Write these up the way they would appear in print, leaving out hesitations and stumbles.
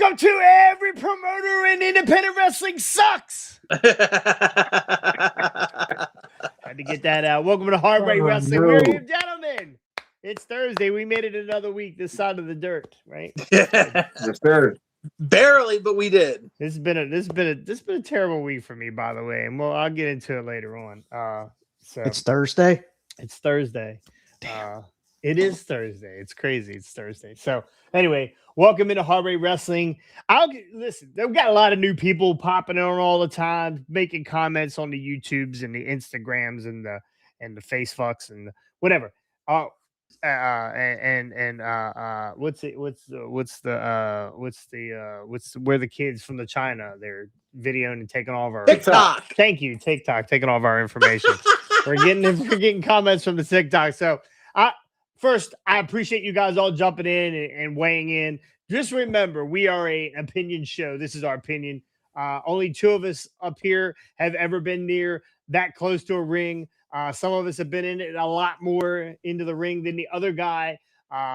Welcome to Every Promoter in Independent Wrestling Sucks. Had to get that out. Welcome to Hard Rate Wrestling. We're here, gentlemen. It's Thursday. We made it another week this side of the dirt, right? Yes, sir. Barely, but we did. This has been a terrible week for me, by the way, and I'll get into it later on. So it's Thursday. It's Thursday. It is Thursday. It's crazy. It's Thursday. So anyway, welcome into Hard Rate Wrestling. Listen, they've got a lot of new people popping on all the time, making comments on the YouTubes and the Instagrams and the Facebooks and whatever. What's where the kids from the China they're videoing and taking all of our TikTok. Thank you, TikTok, taking all of our information. we're getting comments from the TikTok. So first, I appreciate you guys all jumping in and weighing in. Just remember, we are an opinion show. This is our opinion. Only two of us up here have ever been near that close to a ring. Some of us have been in it a lot more into the ring than the other guy.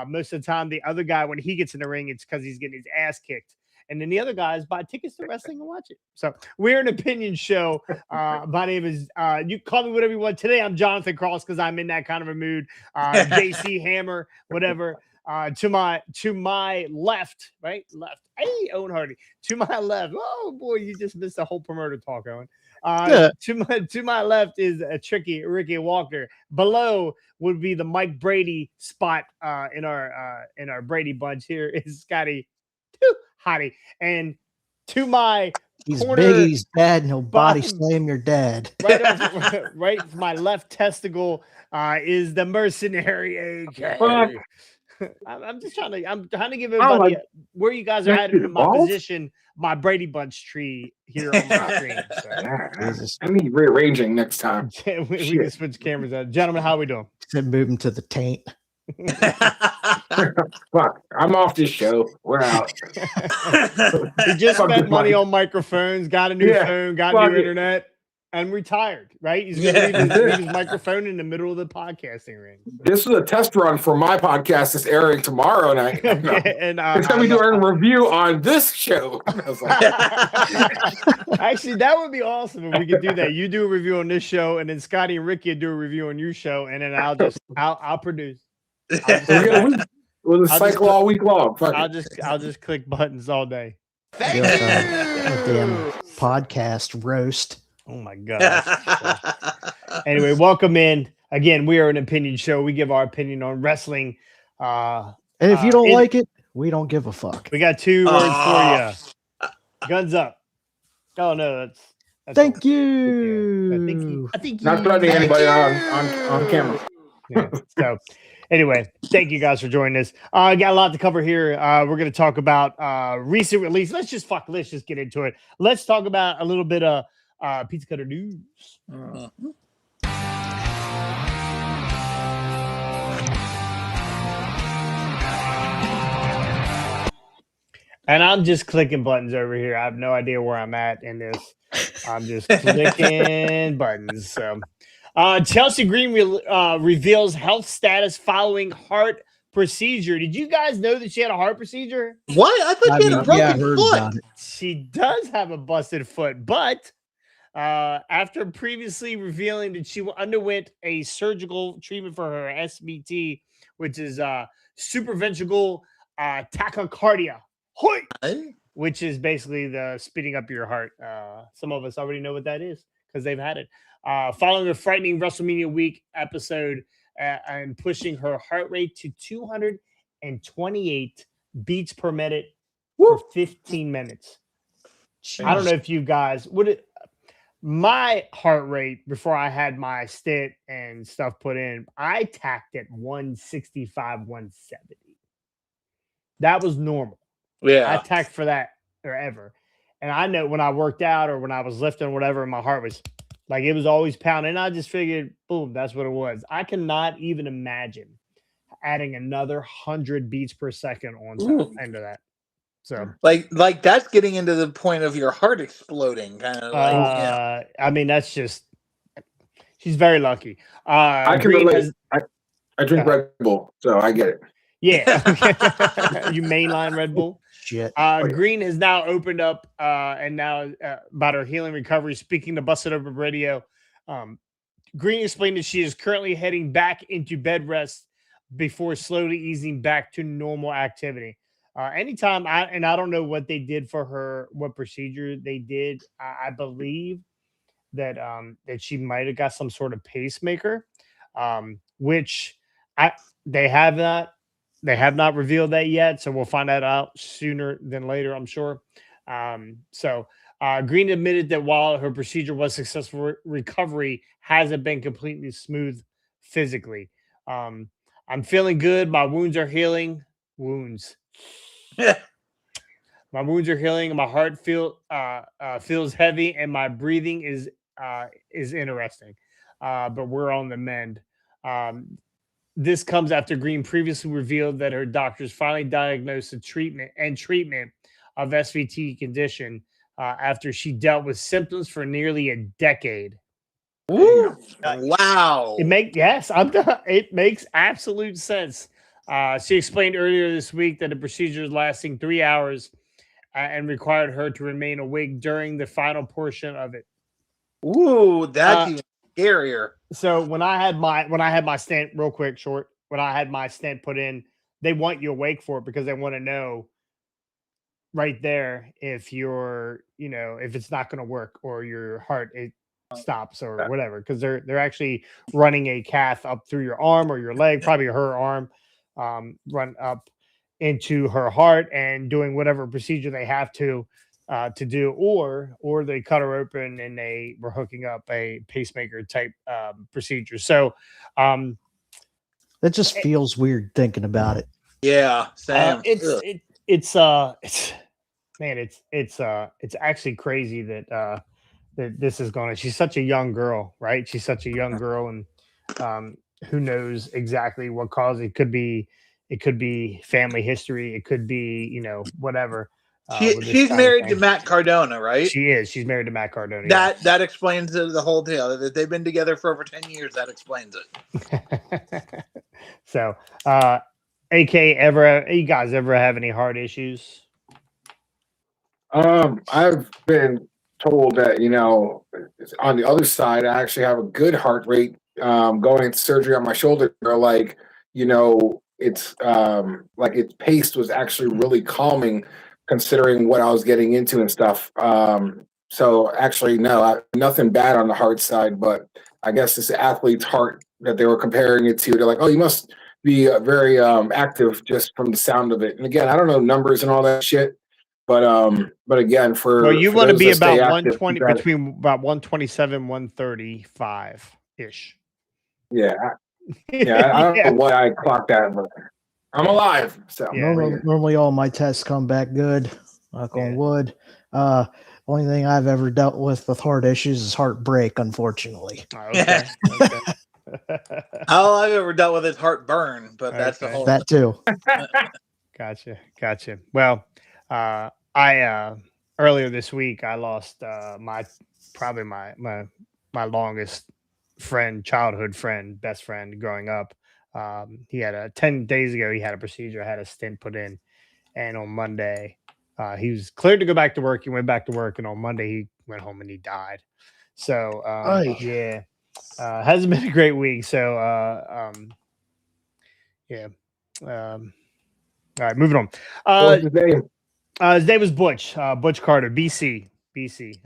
Most of the time, the other guy, when he gets in the ring, it's because he's getting his ass kicked. And then the other guys buy tickets to wrestling and watch it. So we're an opinion show. My name is, you call me whatever you want. Today, I'm Jonathan Cross because I'm in that kind of a mood. JC Hammer, whatever. To my left, right? Left. Hey, Owen Hardy. To my left. Oh, boy, you just missed the whole promoter talk, Owen. To my left is a tricky Ricky Walker. Below would be the Mike Brady spot in our Brady bunch. Here is Scotty Hottie. And to my he's corner, big, he's bad, and he'll body slam your dad. Right to my left testicle is the mercenary AK. I'm trying to give everybody where you guys are at in my position, my Brady Bunch tree here on my screen. So. I need rearranging next time. we can switch cameras out. Gentlemen, how we doing? Move him to the taint. Fuck, I'm off this show. We're out. He just spent money on microphones, got a new phone, got new internet, and retired. Right? He's gonna leave his microphone in the middle of the podcasting ring. So. This is a test run for my podcast that's airing tomorrow night. Okay, and we do a review on this show. Actually, that would be awesome if we could do that. You do a review on this show, and then Scotty and Ricky do a review on your show, and then I'll produce. We'll cycle all week long. I'll just click buttons all day. Thank you. Damn podcast roast. Oh my gosh. Anyway, welcome in. Again, we are an opinion show. We give our opinion on wrestling. And if you don't like it, we don't give a fuck. We got 2 words for you. Guns up. Oh no, that's thank you. I think not threatening anybody on camera. Yeah, so anyway, thank you guys for joining us. Got a lot to cover here. We're going to talk about recent release. Let's just get into it. Let's talk about a little bit of Pizza Cutter news. And I'm just clicking buttons over here. I have no idea where I'm at in this. I'm just clicking buttons. So. Chelsea Green reveals health status following heart procedure. Did you guys know that she had a heart procedure? What? I thought she had a broken foot. She does have a busted foot, but after previously revealing that she underwent a surgical treatment for her SVT, which is supraventricular tachycardia, which is basically the speeding up your heart. Some of us already know what that is because they've had it. Following a frightening WrestleMania week episode and pushing her heart rate to 228 beats per minute for 15 minutes. Jeez. I don't know if you guys my heart rate before I had my stent and stuff put in, I tacked at 165, 170. That was normal. Yeah. I tacked for that forever. And I know when I worked out or when I was lifting or whatever, my heart was like, it was always pounding. And I just figured, boom, that's what it was. I cannot even imagine adding another 100 beats per second on top into that. So like that's getting into the point of your heart exploding, kind of. I mean, that's just, she's very lucky. I can relate. I drink Red Bull, so I get it. Yeah. You mainline Red Bull. Shit. Green has now opened up and now about her healing recovery. Speaking to Busted Open Radio, Green explained that she is currently heading back into bed rest before slowly easing back to normal activity. Anytime I don't know what they did for her, what procedure they did. I believe that that she might have got some sort of pacemaker, which they have not revealed that yet. So we'll find that out sooner than later, I'm sure. Green admitted that while her procedure was successful, recovery hasn't been completely smooth physically. I'm feeling good. My wounds are healing. Wounds. My wounds are healing. And my heart feels heavy, and my breathing is interesting. But we're on the mend. This comes after Green previously revealed that her doctors finally diagnosed the treatment of SVT condition after she dealt with symptoms for nearly a decade. Woo! Wow. It makes absolute sense. She explained earlier this week that the procedure is lasting 3 hours and required her to remain awake during the final portion of it. Ooh, that's even scarier. So when I had my stent, real quick, short, when I had my stent put in, they want you awake for it because they want to know right there if you're, if it's not going to work or your heart stops or whatever, because they're actually running a cath up through your arm or your leg, probably her arm, run up into her heart and doing whatever procedure they have to do, or they cut her open and they were hooking up a pacemaker type procedure. So that just feels weird thinking about it. Yeah, Sam. It's actually crazy that that this is going to. She's such a young girl, right? She's such a young girl, and who knows exactly what caused it. It could be family history. It could be, whatever. She's married to Matt Cardona, right? She is. She's married to Matt Cardona. That explains the whole deal. That they've been together for over 10 years. That explains it. So, AK, you guys ever have any heart issues? I've been told that, on the other side, I actually have a good heart rate. Going into surgery on my shoulder, it's like its pace was actually really calming considering what I was getting into and stuff. So actually, no, nothing bad on the heart side, but I guess this athlete's heart that they were comparing it to, they're like, oh, you must be very active just from the sound of it. And again, I don't know numbers and all that shit, but again, you want to be about 120, between about 127, 135 ish. Yeah. I don't know what I clocked at, but I'm alive. So normally all my tests come back good. Knock on wood. Only thing I've ever dealt with heart issues is heartbreak, unfortunately. Okay. All I've ever dealt with is heartburn, but that's the whole. That too. Gotcha. Well, I earlier this week I lost my longest friend, childhood friend, best friend growing up. He had 10 days ago, he had a procedure, had a stent put in. And on Monday, he was cleared to go back to work. He went back to work. And on Monday, he went home and he died. So, hasn't been a great week. So, all right, moving on. What's his name? His name was Butch Carter, BC,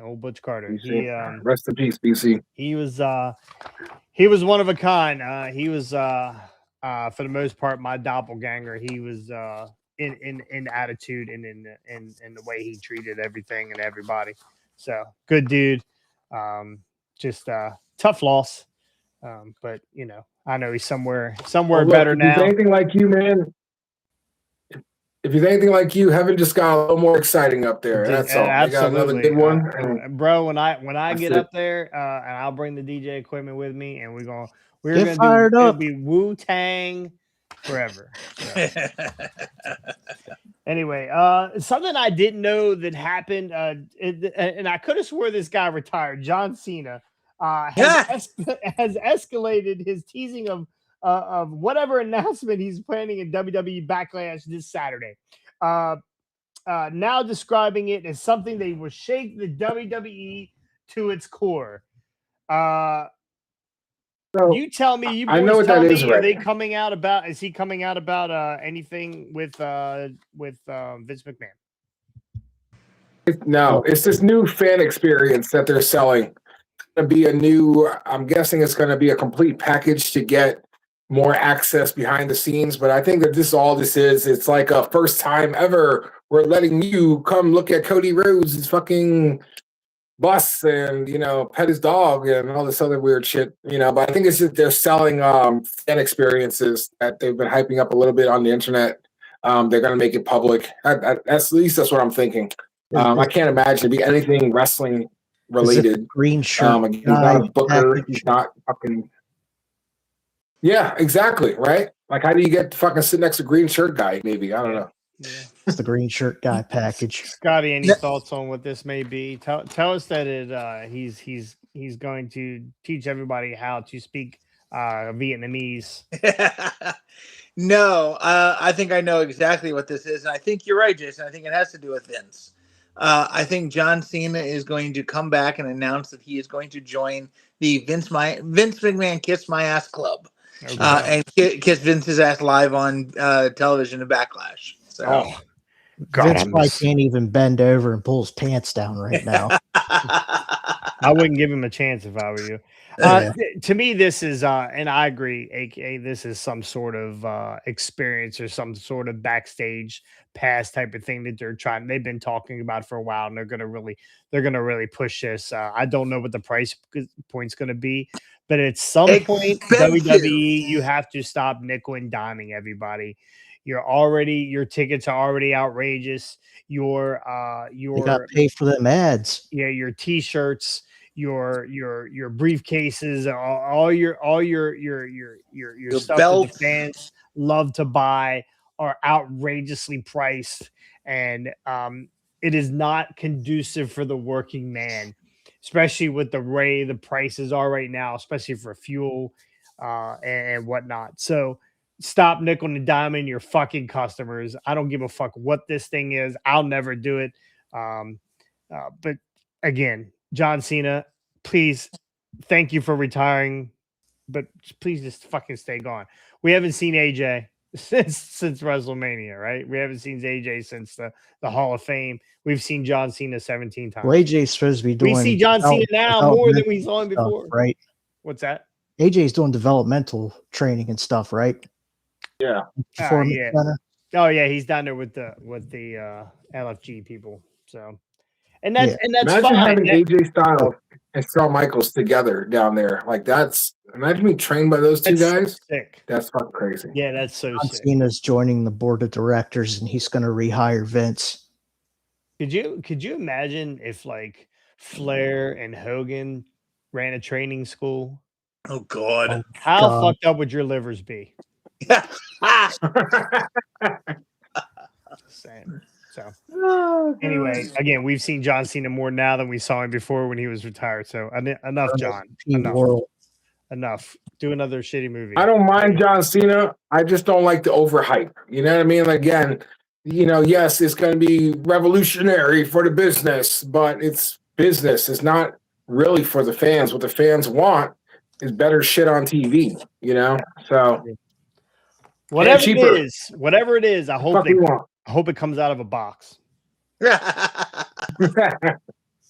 old Butch Carter. BC. Rest in peace, BC. He was one of a kind. He was for the most part my doppelganger. He was in attitude and in the way he treated everything and everybody. So good dude. Just tough loss. But I know he's somewhere better now. If he's anything like you, man. If he's anything like you, heaven just got a little more exciting up there. That's all. Absolutely. They got another good one. Bro, when I get up there, and I'll bring the DJ equipment with me, and we're gonna fired up. It'll be Wu-Tang forever. So. Anyway, something I didn't know that happened, and I could have swore this guy retired. John Cena has escalated his teasing of of whatever announcement he's planning in WWE Backlash this Saturday. Now describing it as something that will shake the WWE to its core. So You tell me, you I know boys what tell that me, is, are right? they coming out about, is he coming out about anything with Vince McMahon? No, it's this new fan experience that they're selling. It's going to be a new, I'm guessing it's going to be a complete package to get more access behind the scenes. But I think that this is. It's like a first time ever. We're letting you come look at Cody Rhodes' fucking bus and, pet his dog and all this other weird shit, But I think it's just they're selling fan experiences that they've been hyping up a little bit on the internet. They're going to make it public. At least that's what I'm thinking. I can't imagine it be anything wrestling related. Green shirt. He's not a booker. He's not fucking. Yeah, exactly. Right. Like, how do you get to fucking sit next to green shirt guy? Maybe I don't know. Yeah. It's the green shirt guy package. Scotty, any thoughts on what this may be? Tell us that he's going to teach everybody how to speak Vietnamese. No, I think I know exactly what this is. And I think you're right, Jason. I think it has to do with Vince. I think John Cena is going to come back and announce that he is going to join the Vince McMahon Kiss My Ass Club. And kiss Vince's ass live on television in Backlash. So, Vince probably can't even bend over and pull his pants down right now. I wouldn't give him a chance if I were you. To me, this is, and I agree, aka this is some sort of experience or some sort of backstage pass type of thing that they've been talking about for a while, and they're gonna really push this. I don't know what the price point's gonna be, but at some point, WWE, you have to stop nickel and diming everybody. Your tickets are already outrageous. You got to pay for them ads. Yeah, your T-shirts, your briefcases, all your stuff that the fans love to buy are outrageously priced, and it is not conducive for the working man, especially with the way the prices are right now, especially for fuel and whatnot. So stop nickel and diming your fucking customers. I don't give a fuck what this thing is. I'll never do it. But again, John Cena, please, thank you for retiring, but please just fucking stay gone. We haven't seen AJ since WrestleMania, right? We haven't seen AJ since the Hall of Fame. We've seen John Cena 17 times. Well, AJ's supposed to be doing. We see John Cena now more than we saw him before, right? What's that? AJ's doing developmental training and stuff, right? Yeah. Yeah. Oh yeah, he's down there with the LFG people. So, and that's imagine fine. Having AJ Styles and Shawn Michaels together down there. Like, imagine being trained by those two guys. Sick. That's fucking crazy. Yeah, that's so John sick. Cena's joining the board of directors, and he's going to rehire Vince. Could you imagine if like Flair and Hogan ran a training school? Oh God! How fucked up would your livers be? Same. So anyway, again, we've seen John Cena more now than we saw him before when he was retired. So enough, John. Enough. Do another shitty movie. I don't mind John Cena. I just don't like the overhype. You know what I mean? Like, again, yes, it's going to be revolutionary for the business, but it's business. It's not really for the fans. What the fans want is better shit on TV. So whatever it is, I hope it comes out of a box. Hey,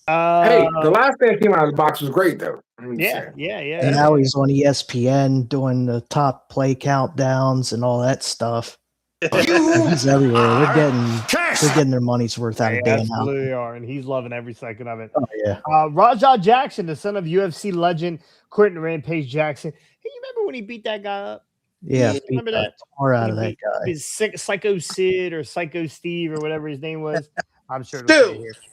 the last thing that came out of the box was great, though. Yeah. And now he's on ESPN doing the top play countdowns and all that stuff. He's everywhere. They're getting their money's worth out of Dan. Absolutely are, and he's loving every second of it. Oh yeah. Raza Jackson, the son of UFC legend Quentin Rampage Jackson. Hey, you remember when he beat that guy up? Yeah, remember that? More out of that guy. His Psycho Sid or Psycho Steve or whatever his name was. I'm sure.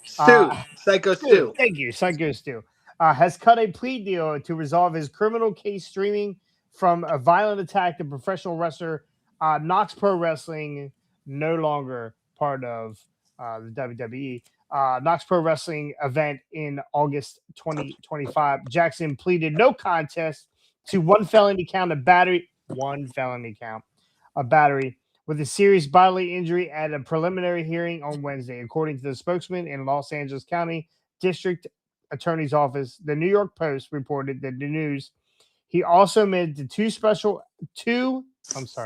Psycho Stu. Thank you, Psycho Stu. Has cut a plea deal to resolve his criminal case streaming from a violent attack to professional wrestler Knox Pro Wrestling, no longer part of the WWE. Knox Pro Wrestling event in August 2025. Jackson pleaded no contest to one felony count of battery one felony count of battery with a serious bodily injury at a preliminary hearing on Wednesday, according to the spokesman in Los Angeles County District Attorney's Office. The New York Post reported that the news. He also admitted to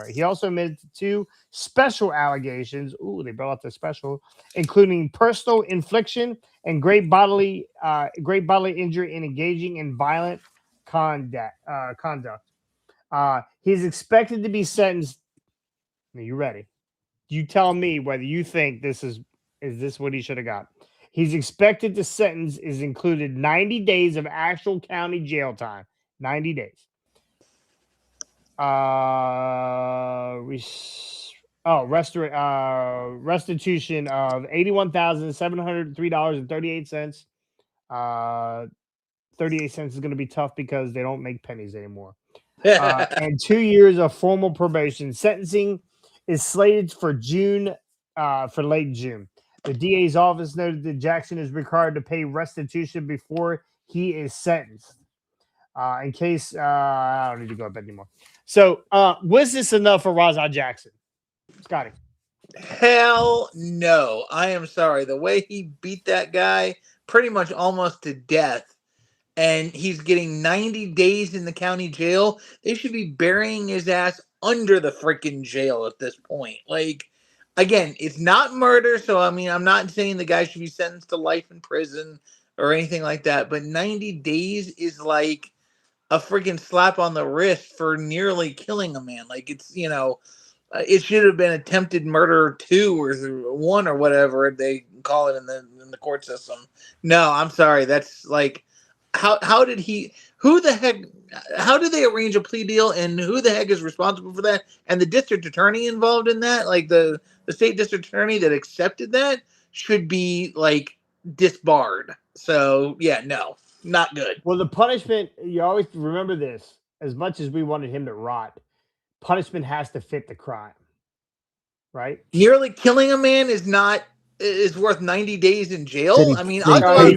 He also admitted to two special allegations. Ooh, they brought up the special, including personal infliction and great bodily injury in engaging in violent conduct. He's expected to be sentenced. Are you ready? You tell me whether you think this is this what he should have got. He's expected to sentence is included 90 days of actual county jail time. 90 days. Restitution of $81,703.38. 38 cents is going to be tough because they don't make pennies anymore. And 2 years of formal probation. Sentencing is slated for late June. The DA's office noted that Jackson is required to pay restitution before he is sentenced. In case I don't need to go up anymore. So, was this enough for Raza Jackson? Scotty? Hell no. I am sorry. The way he beat that guy pretty much almost to death, and he's getting 90 days in the county jail. They should be burying his ass under the freaking jail at this point. Like, again, it's not murder, so I mean, I'm not saying the guy should be sentenced to life in prison or anything like that, but 90 days is like a freaking slap on the wrist for nearly killing a man. Like, it's, it should have been attempted murder 2 or 1 or whatever they call it in the court system. No, I'm sorry. That's like, how did they arrange a plea deal, and who the heck is responsible for that? And the district attorney involved in that, like the state district attorney that accepted that, should be like disbarred. So yeah, no. Not good. Well, the punishment, you always remember this. As much as we wanted him to rot, punishment has to fit the crime, right? Nearly killing a man is worth 90 days in jail. I mean, I'll go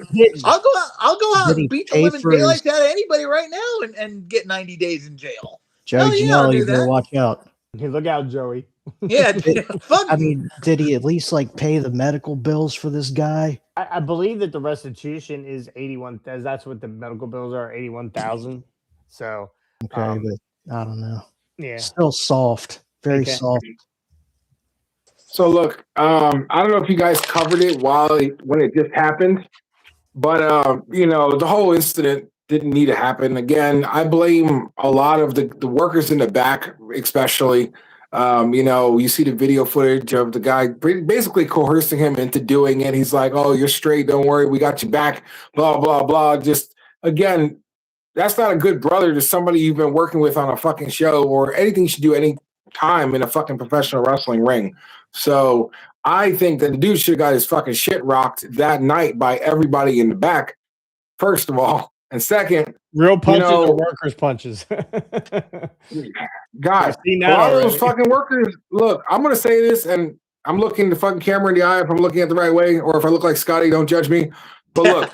out and beat the living daylights out of anybody right now and get 90 days in jail. Joey Janela, you better watch out. Hey, look out, Joey. Yeah, I mean, did he at least pay the medical bills for this guy? I believe that the restitution is 81. That's what the medical bills are, 81,000. So okay, but I don't know. Yeah, still soft, very soft. So look, I don't know if you guys covered it when it just happened, but the whole incident didn't need to happen. Again, I blame a lot of the workers in the back, especially. You see the video footage of the guy basically coercing him into doing it. He's like, "Oh, you're straight. Don't worry. We got you back." Blah, blah, blah. Just, again, that's not a good brother to somebody you've been working with on a fucking show or anything you should do any time in a fucking professional wrestling ring. So I think that the dude should have got his fucking shit rocked that night by everybody in the back, first of all. And second, real punches or workers' punches. God, a lot of those fucking workers. Look, I'm gonna say this, and I'm looking the fucking camera in the eye if I'm looking at the right way, or if I look like Scotty, don't judge me. But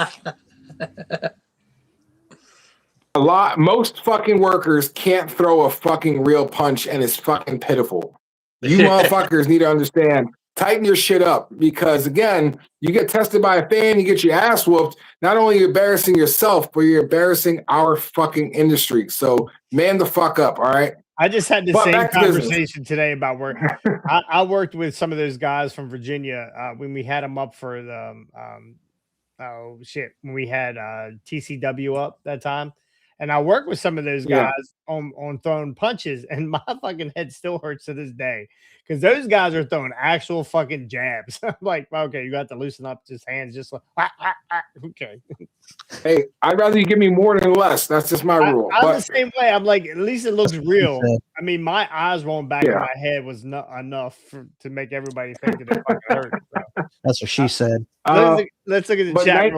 look, most fucking workers can't throw a fucking real punch, and it's fucking pitiful. You motherfuckers need to understand. Tighten your shit up, because again, you get tested by a fan, you get your ass whooped. Not only are you embarrassing yourself, but you're embarrassing our fucking industry. So man the fuck up, all right? I just had the same conversation today about work. I worked with some of those guys from Virginia when we had them up for the when we had TCW up that time. And I worked with some of those guys on throwing punches, and my fucking head still hurts to this day because those guys are throwing actual fucking jabs. I'm like, okay, you got to loosen up his hands, just like, okay. Hey, I'd rather you give me more than less. That's just my rule. I'm the same way. I'm like, at least it looks real. I mean, my eyes rolling back in my head was not enough to make everybody think that it fucking hurt. So. That's what she said. Let's look at the chat.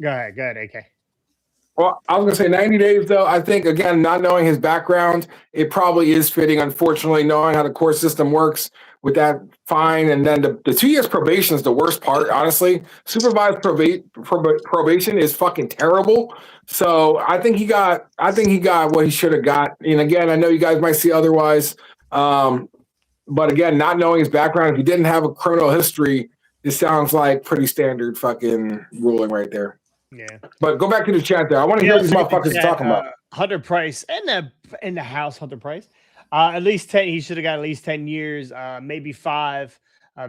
Go ahead, AK. Well, I was going to say 90 days, though. I think, again, not knowing his background, it probably is fitting, unfortunately, knowing how the court system works with that fine. And then the 2 years probation is the worst part, honestly. Supervised probation is fucking terrible. So I think he got what he should have got. And again, I know you guys might see otherwise. But again, not knowing his background, if he didn't have a criminal history, this sounds like pretty standard fucking ruling right there. Yeah. But go back to the chat there. I want to hear what these motherfuckers talking about. Hunter Price in the house, Hunter Price. At least 10. He should have got at least 10 years, maybe 5.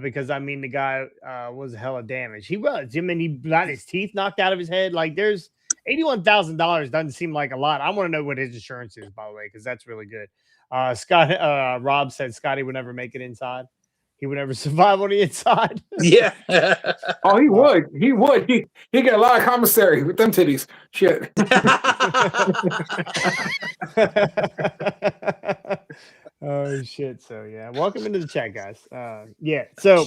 Because I mean the guy was hella damaged. He was. I mean, he got his teeth knocked out of his head. Like there's $81,000 doesn't seem like a lot. I want to know what his insurance is, by the way, because that's really good. Rob said Scotty would never make it inside. He would never survive on the inside. Yeah. Oh, he would. He would. He get a lot of commissary with them titties. Shit. Oh shit. So yeah. Welcome into the chat, guys. Yeah. So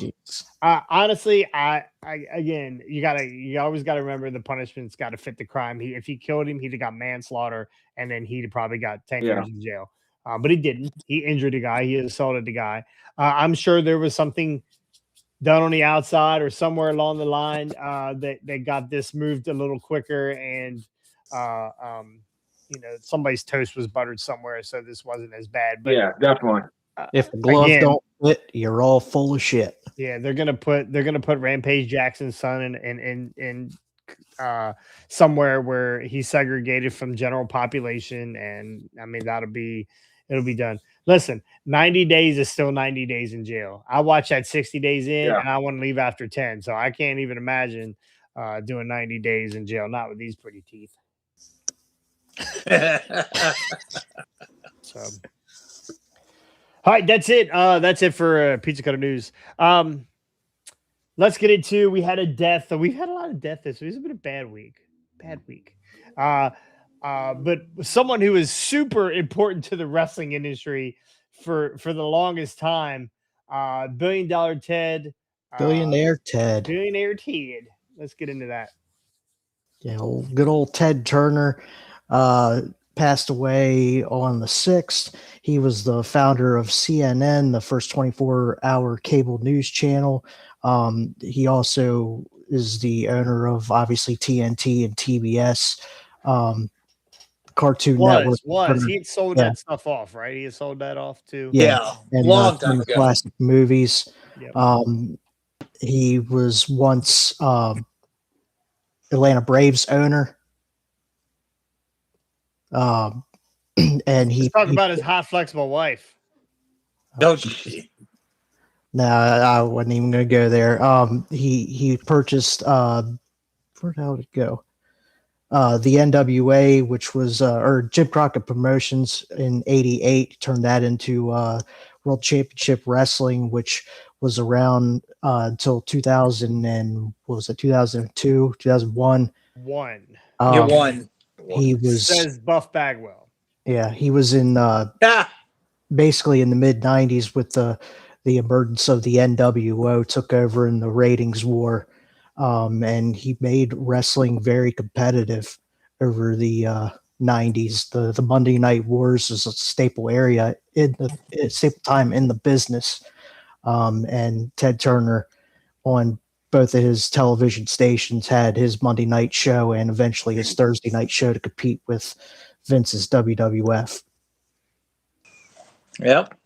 honestly, I again, you always gotta remember the punishment's gotta fit the crime. If he killed him, he'd have got manslaughter, and then he'd have probably got 10 years in jail. But he didn't. He injured the guy. He assaulted the guy. I'm sure there was something done on the outside or somewhere along the line that got this moved a little quicker, and somebody's toast was buttered somewhere, so this wasn't as bad. But yeah, definitely. If the glove don't fit, you're all full of shit. Yeah, they're gonna put Rampage Jackson's son in somewhere where he's segregated from general population, and I mean it'll be done. Listen, 90 days is still 90 days in jail. I watched that 60 days in, and I want to leave after 10. So I can't even imagine doing 90 days in jail, not with these pretty teeth. So, all right, that's it. That's it for Pizza Cutter News. Let's get into. We had a death. We've had a lot of death this week. It's been a bad week. But someone who is super important to the wrestling industry for the longest time, $1 billion Ted. Billionaire Ted. Let's get into that. Yeah, good old Ted Turner passed away on the 6th. He was the founder of CNN, the first 24-hour cable news channel. He also is the owner of, obviously, TNT and TBS. Cartoon Network. He had sold that stuff off, right? He had sold that off too. Yeah. And long time ago. Classic movies. Yep. He was once Atlanta Braves owner. And he talk about his hot, flexible wife. Don't you? No, I wasn't even going to go there. He purchased where the hell did it go? The NWA, which was or Jim Crockett Promotions in '88, turned that into World Championship Wrestling, which was around until 2000 and what was it, 2002, 2001. One. He was, says Buff Bagwell. Yeah, he was in basically in the mid '90s with the emergence of the NWO took over in the ratings war. And he made wrestling very competitive over the 90s. The Monday Night Wars is a staple area staple time in the business. And Ted Turner on both of his television stations had his Monday night show and eventually his Thursday night show to compete with Vince's WWF. Yep.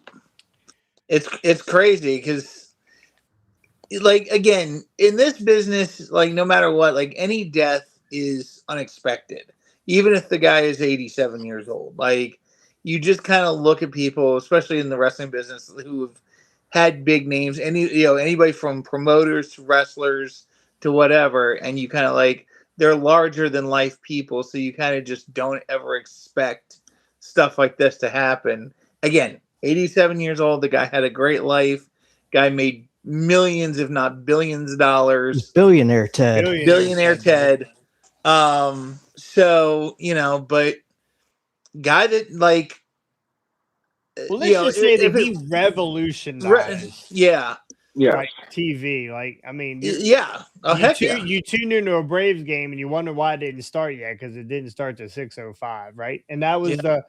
It's crazy because, like, again, in this business, like, no matter what, like, any death is unexpected, even if the guy is 87 years old. Like, you just kind of look at people, especially in the wrestling business, who have had big names, anybody from promoters to wrestlers to whatever, and you kind of like, they're larger than life people, so you kind of just don't ever expect stuff like this to happen. Again, 87 years old, the guy had a great life. Guy made millions, if not billions of dollars. Billionaire Ted. Billionaire Ted. So, but guy that, like, well, let's just say that he revolutionized. Yes. like TV. Like, I mean, Yeah. Oh, heck yeah. you tuned into a Braves game and you wonder why it didn't start yet because it didn't start to 6:05, right? And that was the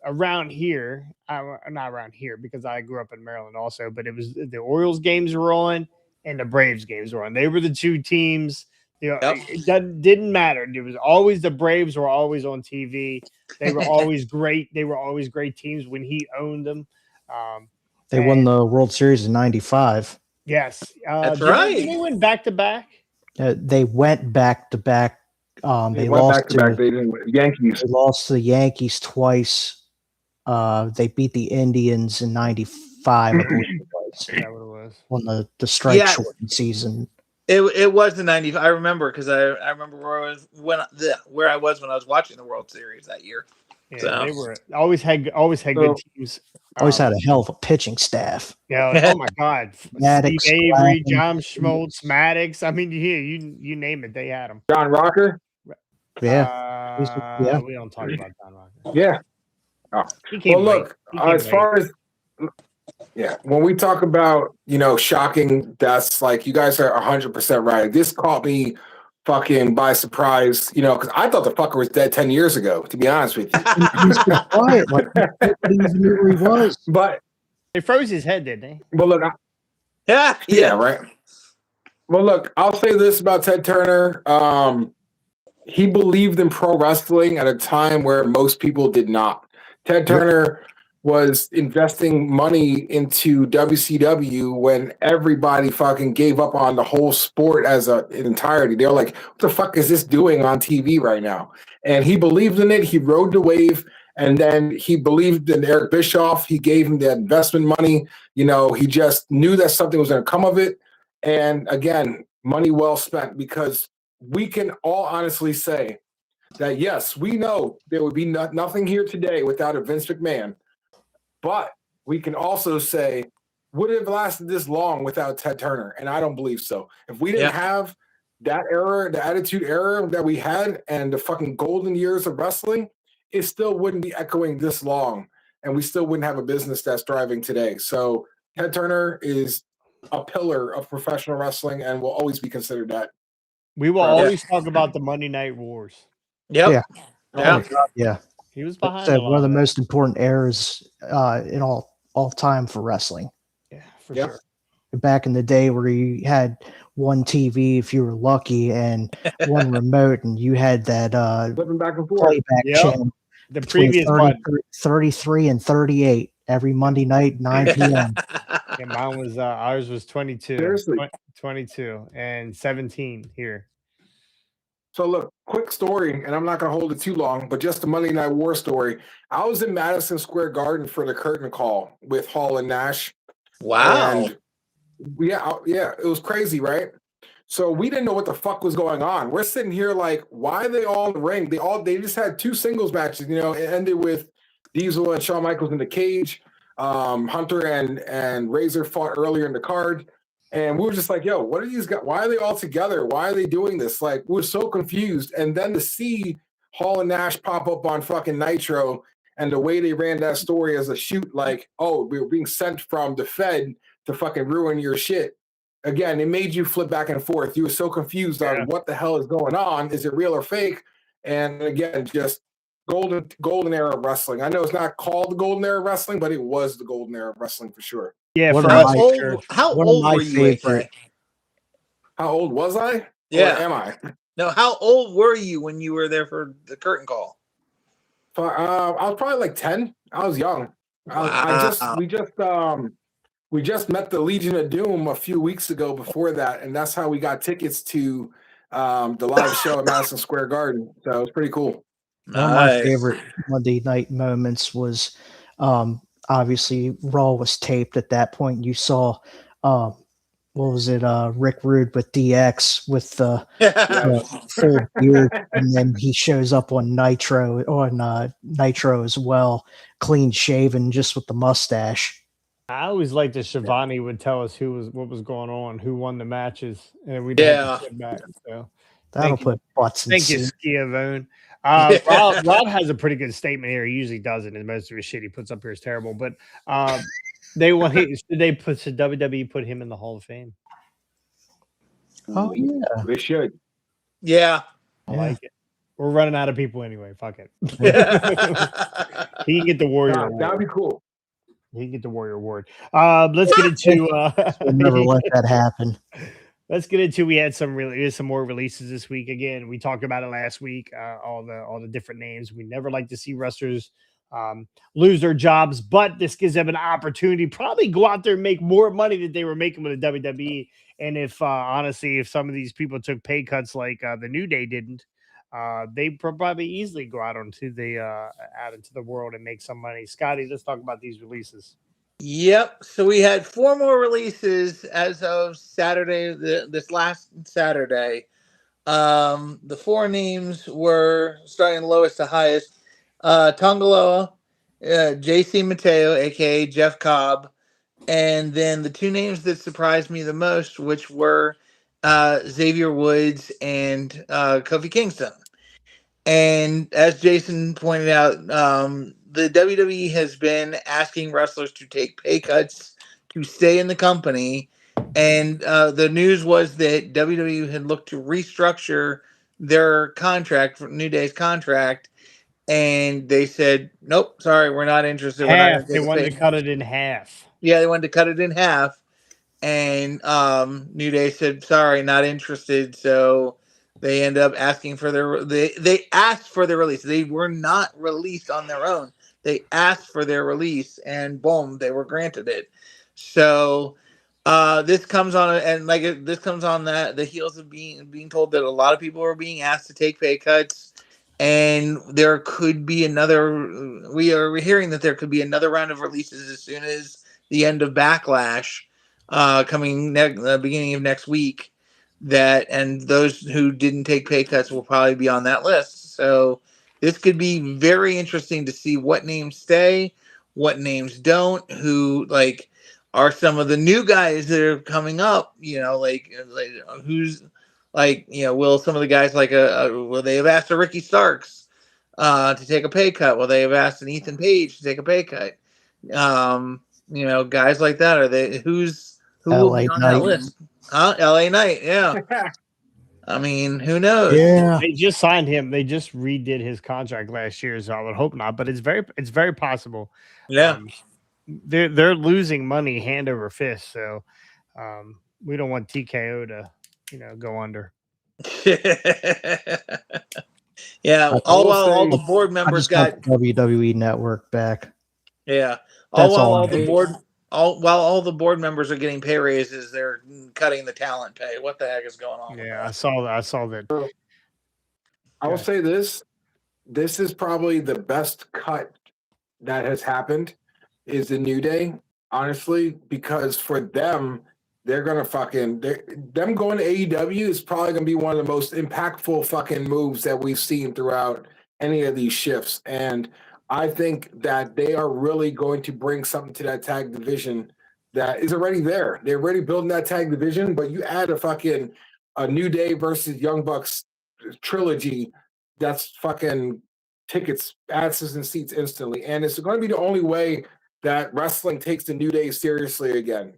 around here, not around here because I grew up in Maryland also, but it was the Orioles games were on and the Braves games were on. They were the two teams. It didn't matter. It was always the Braves were always on TV. They were always great. They were always great teams when he owned them. They won the World Series in '95. Yes, that's right. They went back to back. They went back to back. They went lost back to back. They didn't win. Yankees. They lost to the Yankees twice. They beat the Indians in miej, I believe it was. Is that what it was? On the strike shortened season. It was the 90s. I remember because I remember where I was when I was watching the World Series that year. Yeah, so. They were always had good teams. Always had a hell of a pitching staff. Yeah, oh my God, Maddox, Steve Avery, Gladden, John Schmaltz, Maddox. I mean, you name it, they had them. John Rocker. Yeah, we don't talk about John Rocker. Yeah. Oh. Well, look, as far as when we talk about shocking deaths, like you guys are 100% right. This caught me fucking by surprise, because I thought the fucker was dead 10 years ago, to be honest with you. He's quiet, like nobody even knew where he was. But they froze his head, didn't they? Well, look, yeah, right. Well, look, I'll say this about Ted Turner. He believed in pro wrestling at a time where most people did not. Ted Turner was investing money into WCW when everybody fucking gave up on the whole sport as an entirety. They were like, what the fuck is this doing on TV right now? And he believed in it. He rode the wave. And then he believed in Eric Bischoff. He gave him the investment money. He just knew that something was going to come of it. And again, money well spent, because we can all honestly say that, yes, we know there would be nothing here today without a Vince McMahon. But we can also say, would it have lasted this long without Ted Turner? And I don't believe so. If we didn't have that era, the Attitude Era that we had, and the fucking golden years of wrestling, it still wouldn't be echoing this long. And we still wouldn't have a business that's thriving today. So Ted Turner is a pillar of professional wrestling and will always be considered that. We will always talk about the Monday Night Wars. Yep. Yeah. He was behind one of the most important eras in all time for wrestling. Yeah, for sure. Back in the day where you had one TV if you were lucky and one remote, and you had that flipping back and forth playback channel. The previous 33 and 38 every Monday night, 9 p.m. Yeah, mine was ours was 22. Seriously? 22 and 17 here. So look, quick story, and I'm not going to hold it too long, but just the Monday Night War story. I was in Madison Square Garden for the curtain call with Hall and Nash. Wow. And yeah, it was crazy, right? So we didn't know what the fuck was going on. We're sitting here like, why are they all in the ring? They just had 2 singles matches. It ended with Diesel and Shawn Michaels in the cage. Hunter and Razor fought earlier in the card. And we were just like, yo, what are these guys? Why are they all together? Why are they doing this? Like, we were so confused. And then to see Hall and Nash pop up on fucking Nitro, and the way they ran that story as a shoot, like, oh, we were being sent from the Fed to fucking ruin your shit. Again, it made you flip back and forth. You were so confused on what the hell is going on. Is it real or fake? And again, just golden era of wrestling. I know it's not called the golden era of wrestling, but it was the golden era of wrestling for sure. Yeah, how old were you, AK? How old was I? Yeah. Or am I? No, how old were you when you were there for the curtain call? I was probably like 10. I was young. We just met the Legion of Doom a few weeks ago before that, and that's how we got tickets to the live show at Madison Square Garden. So it was pretty cool. One of my favorite Monday night moments was obviously Raw was taped at that point. You saw Rick Rude with DX with the full beard, and then he shows up on Nitro as well, clean shaven, just with the mustache. I always liked that Shivani would tell us what was going on, who won the matches, and we'd have to sit back. So that'll put butts in. Thank you, Schiavone. Rob has a pretty good statement here. He usually doesn't, and most of his shit he puts up here is terrible. But They want. Should WWE put him in the Hall of Fame? Oh yeah. They should. Yeah. I like it. We're running out of people anyway. Fuck it. He can get the Warrior That'd Award. be cool. He can get the Warrior Award. Let's get into. We'll never let that happen. Let's get into. We had some more releases this week. Again, we talked about it last week. All the different names. We never like to see wrestlers lose their jobs, but this gives them an opportunity. Probably go out there and make more money than they were making with the WWE. And if honestly, if some of these people took pay cuts like the New Day didn't, they probably easily go out into the world and make some money. Scotty, let's talk about these releases. Yep. So we had 4 more releases as of Saturday, this last Saturday. The 4 names were starting lowest to highest. Tongaloa, JC Mateo, aka Jeff Cobb, and then the 2 names that surprised me the most, which were Xavier Woods and Kofi Kingston. And as Jason pointed out, the WWE has been asking wrestlers to take pay cuts to stay in the company. And the news was that WWE had looked to restructure their contract, for New Day's contract, and they said, nope, sorry, we're not interested. They wanted to cut it in half. Yeah, they wanted to cut it in half. And New Day said, sorry, not interested. So they end up asking for they asked for their release. They were not released on their own. They asked for their release, and boom, they were granted it. So this comes on the heels of being told that a lot of people are being asked to take pay cuts, and there could be another. We're hearing that there could be another round of releases as soon as the end of Backlash, coming beginning of next week. And those who didn't take pay cuts will probably be on that list. So this could be very interesting to see what names stay, what names don't, who are some of the new guys that are coming up, who's will some of the guys will they have asked a Ricky Starks to take a pay cut? Will they have asked an Ethan Page to take a pay cut? Guys like that, who will be on that list? LA Knight, yeah. I mean, who knows? Yeah. They just signed him. They just redid his contract last year, so I would hope not, but it's very possible. Yeah. They're losing money hand over fist, so we don't want TKO to go under. Yeah, all the board members got the WWE Network back. Yeah. That's While all the board members are getting pay raises, they're cutting the talent pay. What the heck is going on? Yeah, I saw that. I will say this is probably the best cut that has happened is the New Day, honestly, because for them, they're going to them going to AEW is probably going to be one of the most impactful fucking moves that we've seen throughout any of these shifts. And I think that they are really going to bring something to that tag division that is already there. They're already building that tag division, but you add a New Day versus Young Bucks trilogy, that's fucking tickets, asses and seats instantly. And it's going to be the only way that wrestling takes the New Day seriously again.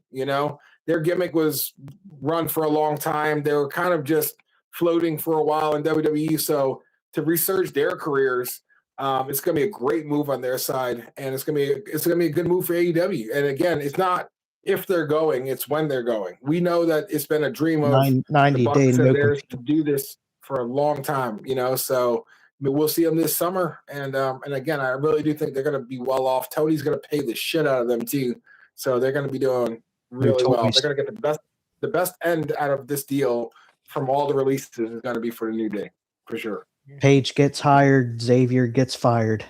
Their gimmick was run for a long time. They were kind of just floating for a while in WWE. So to resurge their careers, it's going to be a great move on their side, and it's going to be a good move for AEW. And again, it's not if they're going, it's when they're going. We know that it's been a dream of 90 days to do this for a long time, So we'll see them this summer, and again, I really do think they're going to be well off. Tony's going to pay the shit out of them too, so they're going to be doing really well. They're going to get the best end out of this deal from all the releases is going to be for the New Day for sure. Page gets hired, Xavier gets fired.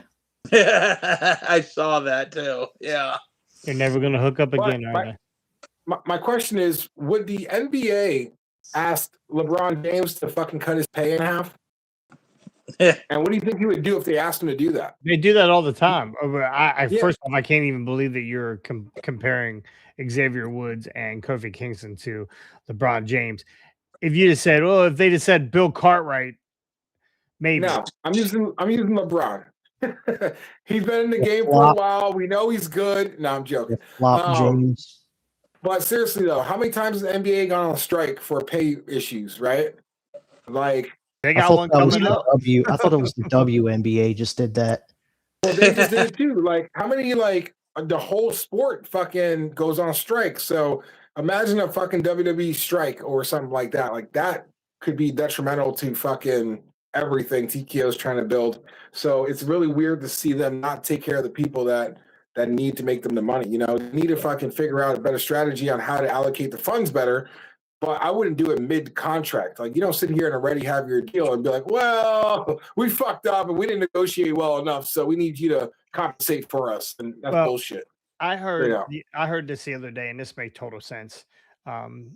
I saw that too. Yeah. They're never going to hook up again, are they? My question is, would the NBA ask LeBron James to fucking cut his pay in half? And what do you think he would do if they asked him to do that? They do that all the time. First off, I can't even believe that you're comparing Xavier Woods and Kofi Kingston to LeBron James. If you just said, if they just said Bill Cartwright, maybe. No, I'm using LeBron. He's been in the game for a Flop. while. We know he's good. No, I'm joking. Flop James. But seriously though, how many times has the NBA gone on strike for pay issues? Right? Like They I got thought one that was coming the up. I thought it was the WNBA just did that. well, they just did it too. Like how many the whole sport fucking goes on strike. So imagine a fucking WWE strike or something like that. Like that could be detrimental to fucking everything TKO is trying to build. So it's really weird to see them not take care of the people that need to make them the money. You know, they need to fucking figure out a better strategy on how to allocate the funds better. But I wouldn't do it mid-contract. Like, you don't sit here and already have your deal and be like, well, we fucked up and we didn't negotiate well enough, so we need you to compensate for us. And that's bullshit. I heard this the other day, and this made total sense. One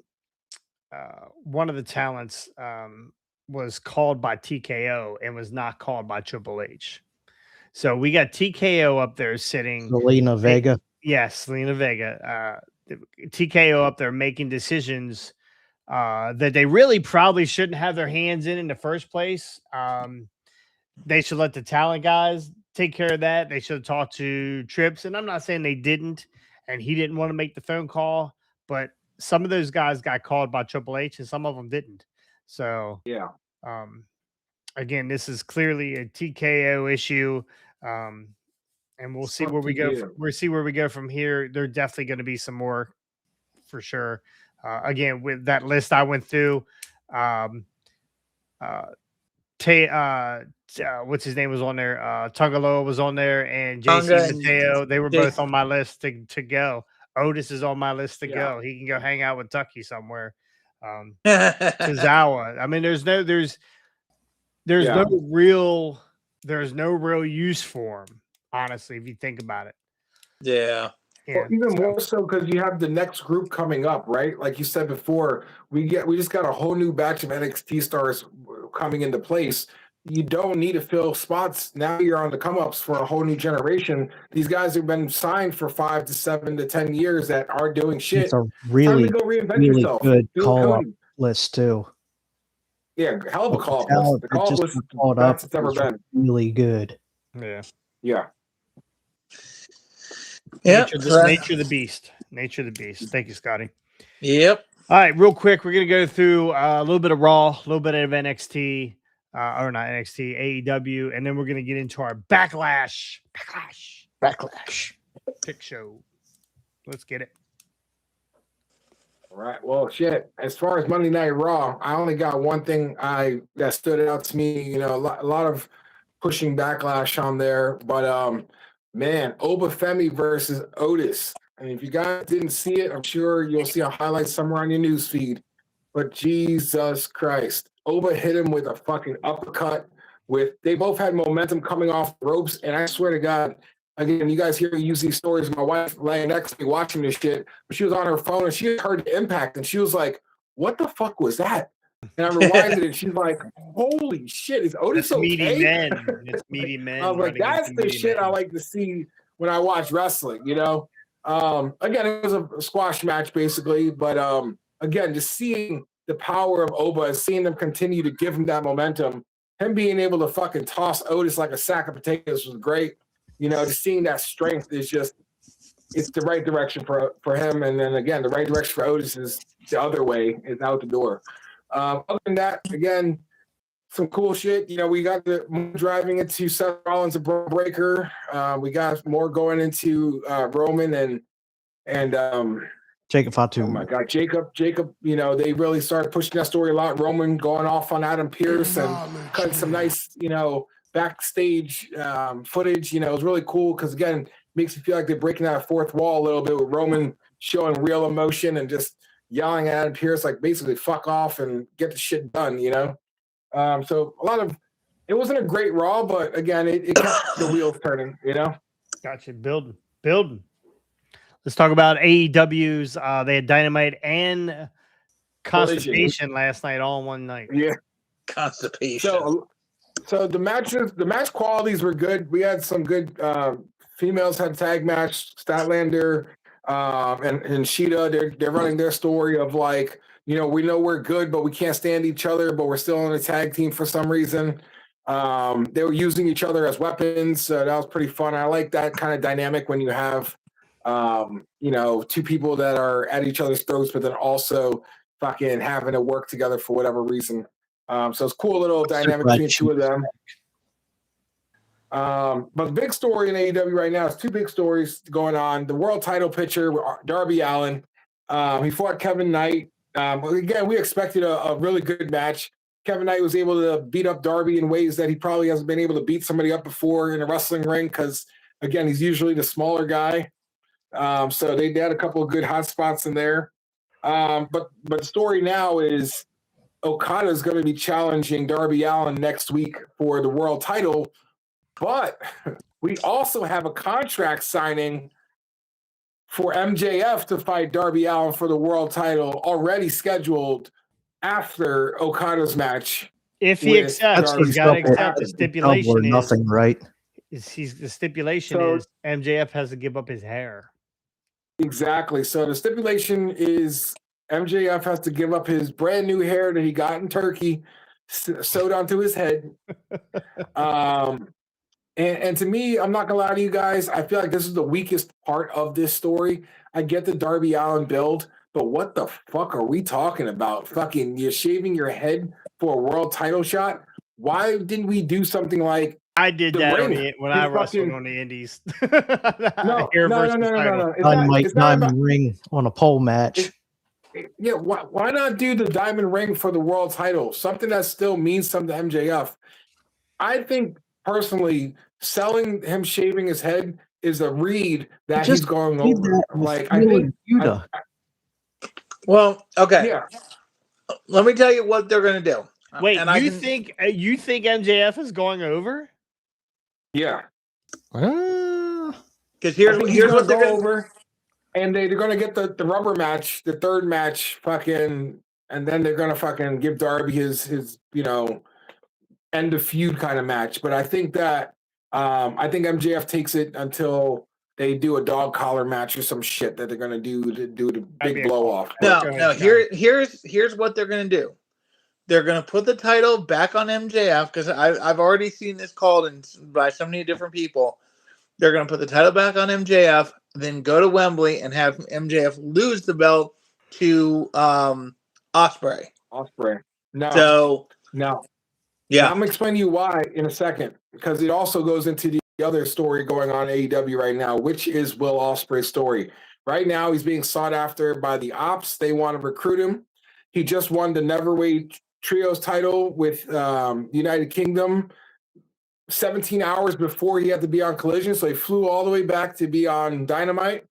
of the talents was called by TKO and was not called by Triple H. So we got TKO up there sitting. Zelina Vega. Yes, Zelina Vega. TKO up there making decisions that they really probably shouldn't have their hands in the first place. They should let the talent guys take care of that. They should have talked to Trips, and I'm not saying they didn't, and he didn't want to make the phone call, but some of those guys got called by Triple H, and some of them didn't. So yeah. Again, this is clearly a TKO issue, and we'll see where we go. We'll see where we go from here. There are definitely going to be some more, for sure. Again, with that list I went through, what's his name was on there? Tungaloa was on there, and JC Mateo. They were both on my list to go. Otis is on my list to go. He can go hang out with Tucky somewhere. Tozawa. I mean, there's no real use for him, honestly, if you think about it. Yeah. Well, even more so because you have the next group coming up, right? Like you said before, we just got a whole new batch of NXT stars coming into place. You don't need to fill spots. Now you're on the come-ups for a whole new generation. These guys have been signed for 5 to 7 to 10 years that are doing shit. It's a really, time to go reinvent really yourself. good call-up list, too. Yeah, hell of a call-up list. The call-up list is the best it's ever been. Really good. Yeah. Yeah. Nature of the beast. Nature of the beast. Thank you, Scotty. Yep. All right, real quick, we're gonna go through a little bit of Raw, a little bit of NXT, or not NXT, AEW, and then we're gonna get into our Backlash pick show. Let's get it. All right. Well, shit. As far as Monday Night Raw, I only got one thing that stood out to me. You know, a lot of pushing Backlash on there, but man, Obafemi versus Otis. I mean, if you guys didn't see it, I'm sure you'll see a highlight somewhere on your news feed. But Jesus Christ, Oba hit him with a fucking uppercut. They both had momentum coming off the ropes, and I swear to God, again, you guys hear me use these stories. My wife laying next to me watching this shit, but she was on her phone and she heard the impact, and she was like, "What the fuck was that?" And I rewinded it. She's like, "Holy shit, is Otis okay?" Meaty men. It's meaty men. I was like, "That's the shit I like to see when I watch wrestling." You know, again, it was a squash match basically, but again, just seeing the power of Oba and seeing them continue to give him that momentum, him being able to fucking toss Otis like a sack of potatoes was great. You know, just seeing that strength is just, it's the right direction for him. And then again, the right direction for Otis is the other way, is out the door. Other than that, again, some cool shit. You know, we got the driving into Seth Rollins and Braun Breaker. We got more going into Roman and Jacob Fatu. Oh my God, Jacob. You know, they really started pushing that story a lot. Roman going off on Adam Pearce and cutting some nice, you know, backstage footage. You know, it was really cool because again, makes you feel like they're breaking that fourth wall a little bit with Roman showing real emotion and just yelling at Adam Pearce, like basically fuck off and get the shit done, you know? So a lot of, it wasn't a great Raw, but again, it kept the wheels turning, you know? Gotcha. Building. Let's talk about AEW's. They had Dynamite and Constipation last night, all in one night. Yeah. Constipation. So the match qualities were good. We had some good females had tag match. Statlander and Sheeta, they're running their story of like, you know we're good, but we can't stand each other, but we're still on a tag team for some reason. They were using each other as weapons. So that was pretty fun. I like that kind of dynamic when you have, two people that are at each other's throats, but then also fucking having to work together for whatever reason. So it's a cool little dynamic between the two of them. But the big story in AEW right now is two big stories going on. The world title picture with Darby Allin. He fought Kevin Knight. Again, we expected a really good match. Kevin Knight was able to beat up Darby in ways that he probably hasn't been able to beat somebody up before in a wrestling ring because, again, he's usually the smaller guy. So they had a couple of good hot spots in there. But the story now is Okada is going to be challenging Darby Allin next week for the world title. But we also have a contract signing for MJF to fight Darby Allin for the world title already scheduled after Okada's match. If he accepts, he's got to accept the stipulation. Nothing, right? The stipulation is MJF has to give up his hair. Exactly. So the stipulation is MJF has to give up his brand new hair that he got in Turkey, sewed onto his head. And to me, I'm not gonna lie to you guys, I feel like this is the weakest part of this story. I get the Darby Allin build, but what the fuck are we talking about? Fucking you're shaving your head for a world title shot? Why didn't we do something like I did that when I wrestled on the Indies? No. Diamond ring on a pole match. Yeah, why not do the diamond ring for the world title? Something that still means something to MJF. I think personally, selling him shaving his head is a read that he's going over. Like I think. Well, okay. Yeah. Let me tell you what they're going to do. Wait, you think MJF is going over? Yeah. Because here's what they're going over. And they're going to get the rubber match, the third match, fucking, and then they're going to fucking give Darby his end of feud kind of match. But I think that MJF takes it until they do a dog collar match or some shit that they're going to do the big blow off. No. Here's what they're going to do. They're going to put the title back on MJF because I've already seen this called by so many different people. They're going to put the title back on MJF, then go to Wembley and have MJF lose the belt to Ospreay. No. Yeah. I'm going to explain to you why in a second, because it also goes into the other story going on in AEW right now, which is Will Ospreay's story. Right now, he's being sought after by the Ops. They want to recruit him. He just won the Neverweight Trios title with United Kingdom 17 hours before he had to be on Collision. So he flew all the way back to be on Dynamite.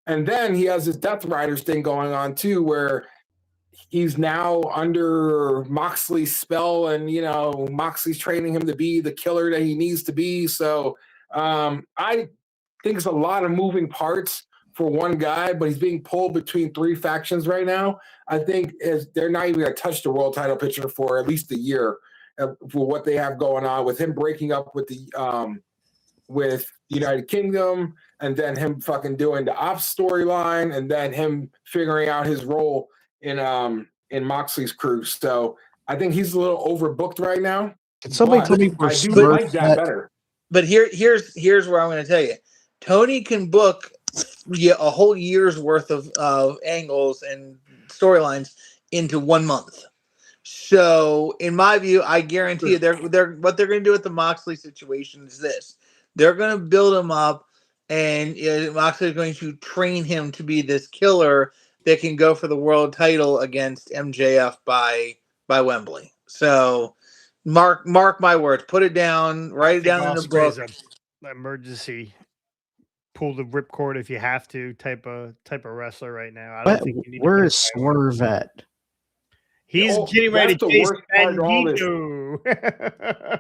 And then he has this Death Riders thing going on too, where he's now under Moxley's spell and, Moxley's training him to be the killer that he needs to be. So I think it's a lot of moving parts for one guy, but he's being pulled between three factions right now. I think they're not even going to touch the world title picture for at least a year for what they have going on with him breaking up with the with United Kingdom, and then him fucking doing the Ops storyline, and then him figuring out his role in Moxley's crew. So I think he's a little overbooked right now. Can somebody tell me I do like that better. But here's where I'm going to tell you. Tony can book a whole year's worth of angles and storylines into 1 month. So, in my view, I guarantee you, they're what they're going to do with the Moxley situation is this: they're going to build him up, and Moxley is going to train him to be this killer that can go for the world title against MJF by Wembley. So, mark my words. Put it down. Write it down in the book. Emergency. Pull the ripcord if you have to. Type of wrestler right now. I don't think you need. Where is Swerve at? He's getting ready to chase Bandito.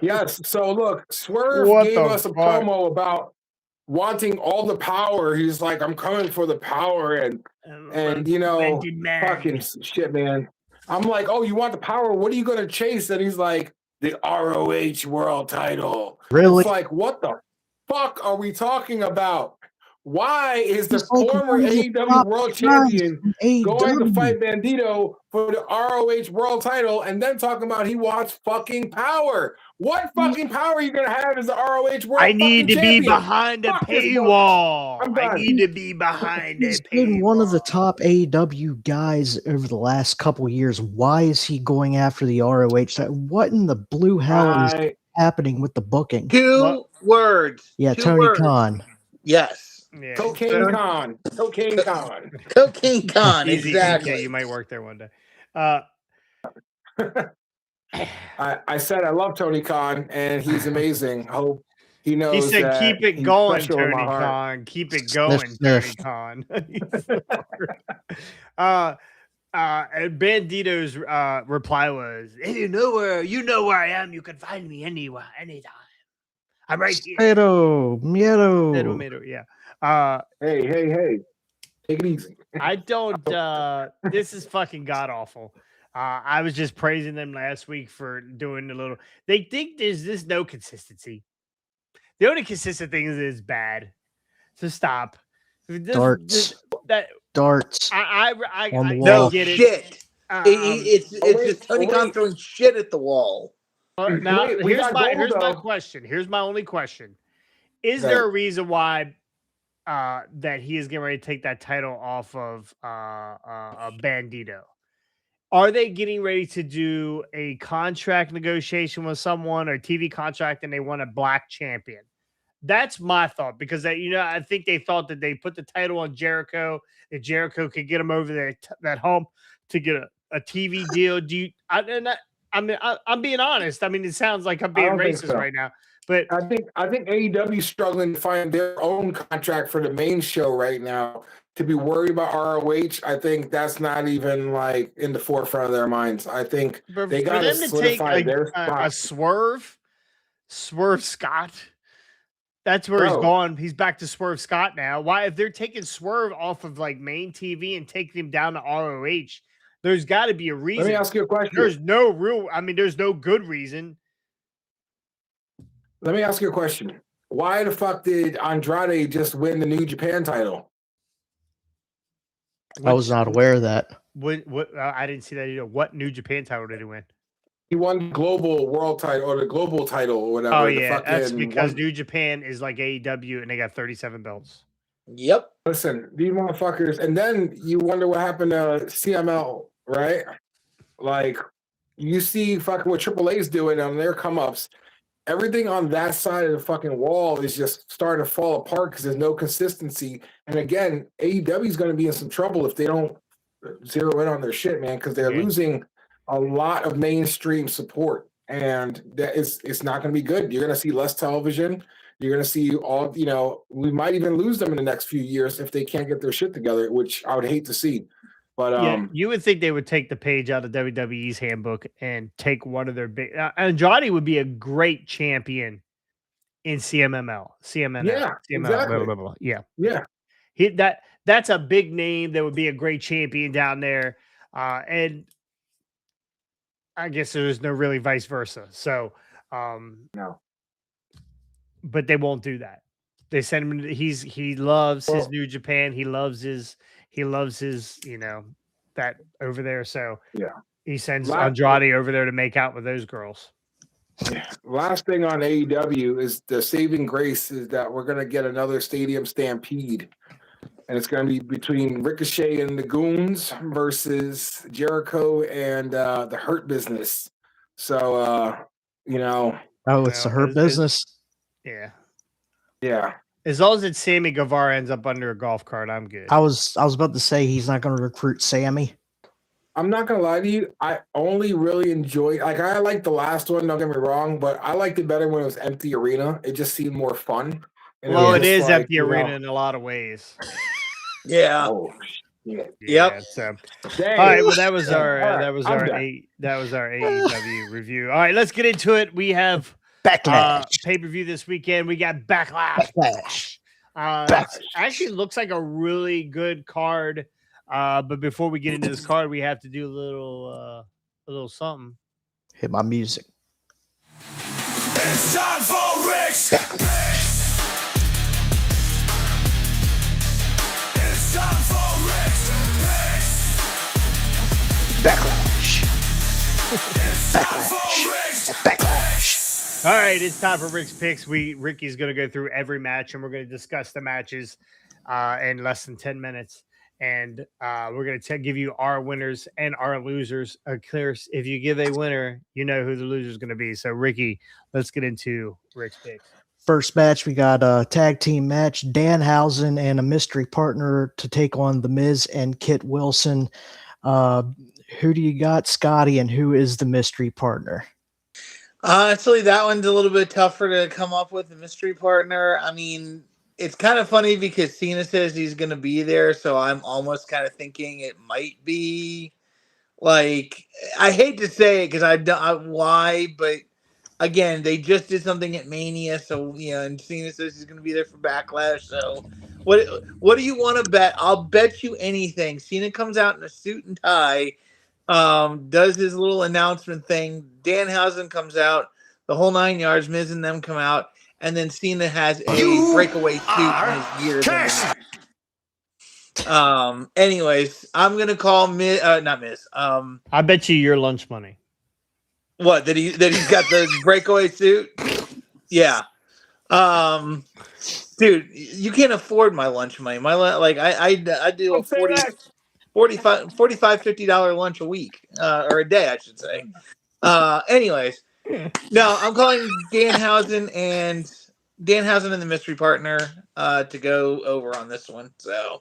Yes. So look, Swerve gave us a promo about wanting all the power. He's like, I'm coming for the power, and fucking shit, man. I'm like, oh, you want the power? What are you gonna chase? And he's like, the ROH world title. Really? It's like, what the fuck are we talking about? Why is the He's like former one of the AEW top World guys Champion from going to AEW. fight Bandito for the ROH World Title and then talking about he wants fucking power? What fucking power are you gonna have as the ROH World I need to Champion? be behind a Fuck this paywall. I'm I done. need to be behind a He's paywall. been one of the top AEW guys over the last couple years. Why is he going after the ROH? What in the blue hell is happening with the booking? Two words. Yeah, Two Tony words. Khan. Yes. Yeah. Cocaine Con. Cocaine Con. Cocaine Con. Easy, Exactly. TK, you might work there one day. I said I love Tony Khan and he's amazing. I hope he knows. He said, that "Keep it he's going, special in my Tony heart." Khan. Keep it going, Sniff. Tony Khan." And Bandito's reply was, "If you know where I am, you can find me anywhere, anytime. I'm right here." Miedo. Yeah. Hey. Take it easy. I don't. This is fucking god awful. I was just praising them last week for doing a little. They think there's no consistency. The only consistent thing is bad. So stop. Darts. I On the No wall. get it. shit. It's just Tony Khan wait. throwing shit at the wall. Now Wait, we here's got my gold, though. question. Here's my only question. Is Right. there a reason why that he is getting ready to take that title off of Bandito? Are they getting ready to do a contract negotiation with someone or TV contract and they want a black champion? That's my thought, because I think they thought that they put the title on Jericho, that Jericho could get him over there that hump to get a TV deal. I'm being honest. I mean, it sounds like I'm being don't think racist so. right now, but I think AEW is struggling to find their own contract for the main show right now. To be worried about ROH, I think that's not even like in the forefront of their minds. I think they for got to them to take solidify their a spot. Swerve Scott, that's where he's gone. He's back to Swerve Scott now. Why, if they're taking Swerve off of like main TV and taking him down to ROH, there's got to be a reason. Let me ask you a question. There's no good reason. Let me ask you a question. Why the fuck did Andrade just win the New Japan title? I was not aware of that. What I didn't see that either. What New Japan title did he win? He won the global world title or the global title or whatever. Oh yeah, that's because New Japan is like AEW and they got 37 belts. Yep. Listen, these motherfuckers, and then you wonder what happened to CML, right? Like, you see fucking what AAA's doing on their come-ups. Everything on that side of the fucking wall is just starting to fall apart because there's no consistency. And again, AEW is going to be in some trouble if they don't zero in on their shit, man, because they're losing a lot of mainstream support, and it's not going to be good. You're going to see less television. You're going to see we might even lose them in the next few years if they can't get their shit together, which I would hate to see. But you would think they would take the page out of WWE's handbook and take one of their big. Andrade would be a great champion in CMML. Yeah, exactly. Blah, blah, blah. Yeah. That's a big name that would be a great champion down there, and I guess there's no really vice versa. So no, but they won't do that. They send him. He loves his New Japan. He loves his that over there. So yeah, he sends Andrade over there to make out with those girls. Yeah. Last thing on AEW is the saving grace is that we're going to get another stadium stampede, and it's going to be between Ricochet and the Goons versus Jericho and the Hurt Business. So it's the Hurt Business. Yeah. As long as it's Sammy Guevara ends up under a golf cart, I'm good. I was about to say he's not going to recruit Sammy. I'm not gonna lie to you. I only really enjoyed. I liked the last one. Don't get me wrong, but I liked it better when it was empty arena. It just seemed more fun. Well, it is empty arena in a lot of ways. Yeah. Oh, shit. Yep. So, all right. Well, that was our AEW review. All right, let's get into it. We have Backlash pay-per-view this weekend. We got Backlash. Actually looks like a really good card. But before we get into this card, we have to do a little something. Hit my music. It's time for Rick's All right, it's time for Rick's picks. Ricky's going to go through every match, and we're going to discuss the matches in less than 10 minutes. And we're going to give you our winners and our losers. Of course, if you give a winner, you know who the loser is going to be. So, Ricky, let's get into Rick's picks. First match, we got a tag team match. Danhausen and a mystery partner to take on The Miz and Kit Wilson. Who do you got, Scotty, and who is the mystery partner? Honestly, that one's a little bit tougher to come up with, a mystery partner. I mean, it's kind of funny because Cena says he's going to be there, so I'm almost kind of thinking it might be, like, I hate to say it because I don't why, but again, they just did something at Mania, so and Cena says he's going to be there for Backlash. So, what do you want to bet? I'll bet you anything. Cena comes out in a suit and tie, does his little announcement thing. Danhausen comes out, the whole 9 yards. Miz and them come out, and then Cena has a breakaway suit in his gear. Anyways, I'm gonna call not Miz. I bet you your lunch money. What, that he's got the breakaway suit? Yeah. Dude, you can't afford my lunch money. I do a $45, $50 lunch a week, or a day, I should say. Anyways, no, I'm calling Danhausen and the mystery partner to go over on this one. So,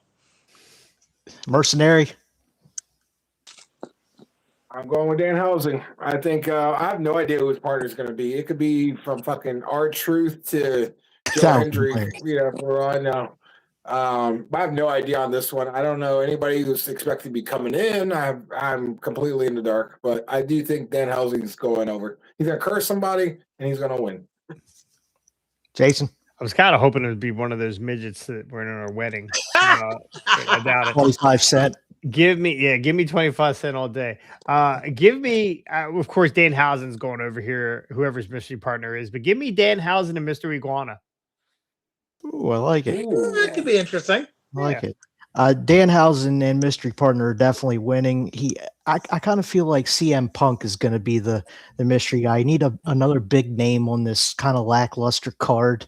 Mercenary. I'm going with Danhausen. I think I have no idea who his partner is going to be. It could be from fucking R-Truth to Joe Hendry, for all I know. But I have no idea on this one. I don't know anybody who's expected to be coming in. I'm completely in the dark, but I do think Danhausen's going over. He's going to curse somebody, and he's going to win. Jason? I was kind of hoping it would be one of those midgets that were in our wedding. I doubt it. 25 cent. Give me 25 cents all day. Give me, of course, Danhausen's going over here, whoever's mystery partner is, but give me Danhausen and Mr. Iguana. Ooh, I like it. That could be interesting. I like it. Danhausen and mystery partner are definitely winning. I kind of feel like CM Punk is going to be the mystery guy. I need another big name on this kind of lackluster card.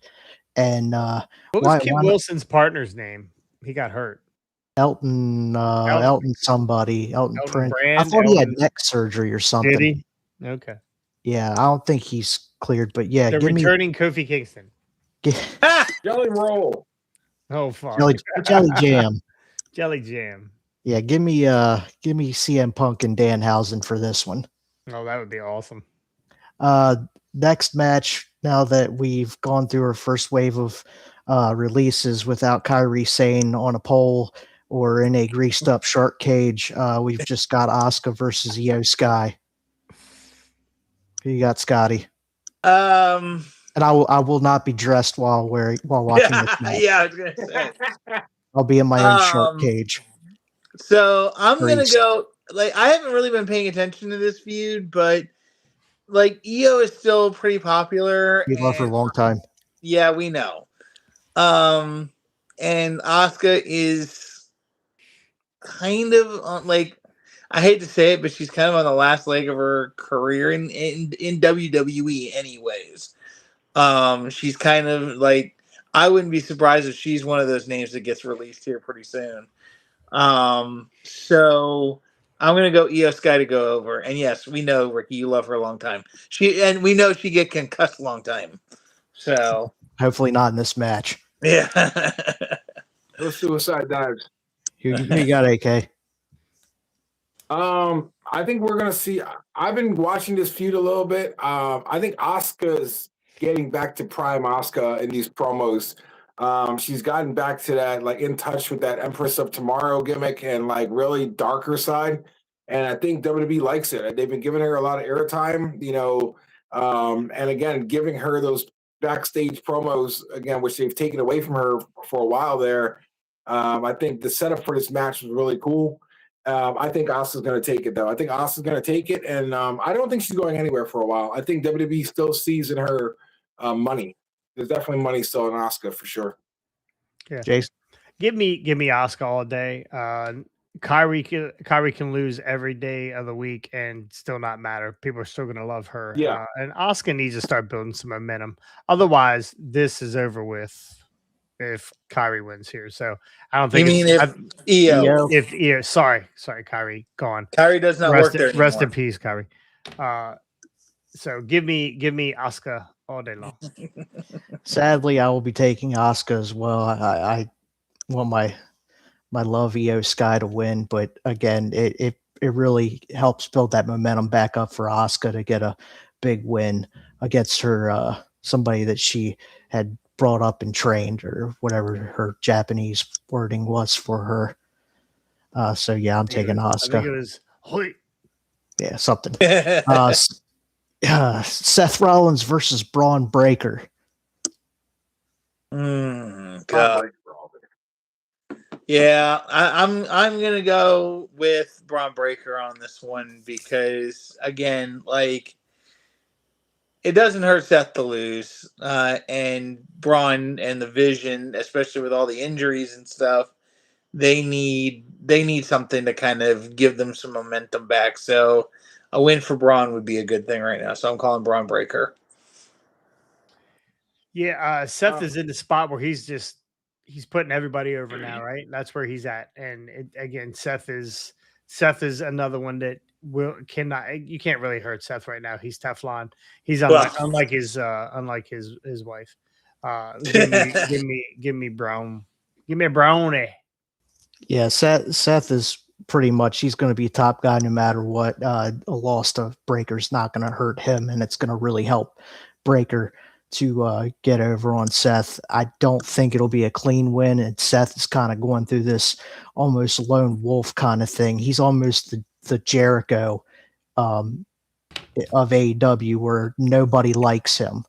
And what was Kit Wilson's partner's name? He got hurt. Elton somebody. Elton Prince. Brand, I thought he had neck surgery or something. Did he? Okay. Yeah, I don't think he's cleared, but yeah. They're returning Kofi Kingston. Jelly roll. Oh fuck. Jelly jam. Jelly jam. Yeah, give me CM Punk and Danhausen for this one. Oh, that would be awesome. Next match, now that we've gone through our first wave of releases without Kyrie Sane on a pole or in a greased up shark cage, we've just got Asuka versus Io Sky. Who you got, Scotty? And I will not be dressed while watching this match. Yeah, I was gonna say. I'll be in my own shark cage. So I'm gonna go. Like, I haven't really been paying attention to this feud, but like, Io is still pretty popular. We love her a long time. Yeah, we know. And Asuka is kind of like, I hate to say it, but she's kind of on the last leg of her career in WWE anyways. She's kind of like, I wouldn't be surprised if she's one of those names that gets released here pretty soon. So I'm going to go Io Sky to go over. And yes, we know, Ricky, you love her a long time. And we know she get concussed a long time. So hopefully not in this match. Yeah. Those suicide dives. Who you got, AK? I think we're gonna see. I've been watching this feud a little bit. I think Asuka's getting back to prime Asuka in these promos. She's gotten back to that, like, in touch with that Empress of Tomorrow gimmick and like really darker side. And I think WWE likes it. They've been giving her a lot of airtime, and again, giving her those backstage promos again, which they've taken away from her for a while there. I think the setup for this match was really cool. I think Asuka's going to take it, though. I think Asuka's going to take it, and I don't think she's going anywhere for a while. I think WWE still sees in her money. There's definitely money still in Asuka for sure. Yeah, Jason, give me Asuka all day. Kyrie can lose every day of the week and still not matter. People are still going to love her. Yeah. And Asuka needs to start building some momentum. Otherwise, this is over with if Kyrie wins here. So I don't You think mean if EO? sorry, Kyrie, gone. Kyrie does not work there Rest in anymore. peace, Kyrie. So give me Asuka all day long. Sadly, I will be taking Asuka as well. I want my love EO Sky to win, but again, it really helps build that momentum back up for Asuka to get a big win against her somebody that she had brought up and trained, or whatever her Japanese wording was for her. So yeah, I'm taking Asuka. I think it was yeah, something. Seth Rollins versus Braun Breaker. God. Yeah, I'm gonna go with Braun Breaker on this one because again, like it doesn't hurt Seth to lose, and Braun and the Vision, especially with all the injuries and stuff, they need something to kind of give them some momentum back. So a win for Braun would be a good thing right now. So I'm calling Braun Breaker. Yeah, Seth is in the spot where he's putting everybody over now, right? That's where he's at. And again, Seth is another one that you can't really hurt Seth right now. He's Teflon. He's unlike his wife. Give me Brown. Give me a brownie. Yeah, Seth is pretty much, he's going to be top guy no matter what. A loss to Breaker's not going to hurt him, and it's going to really help Breaker to get over on Seth. I don't think it'll be a clean win, and Seth is kind of going through this almost lone wolf kind of thing. He's almost the Jericho of AEW, where nobody likes him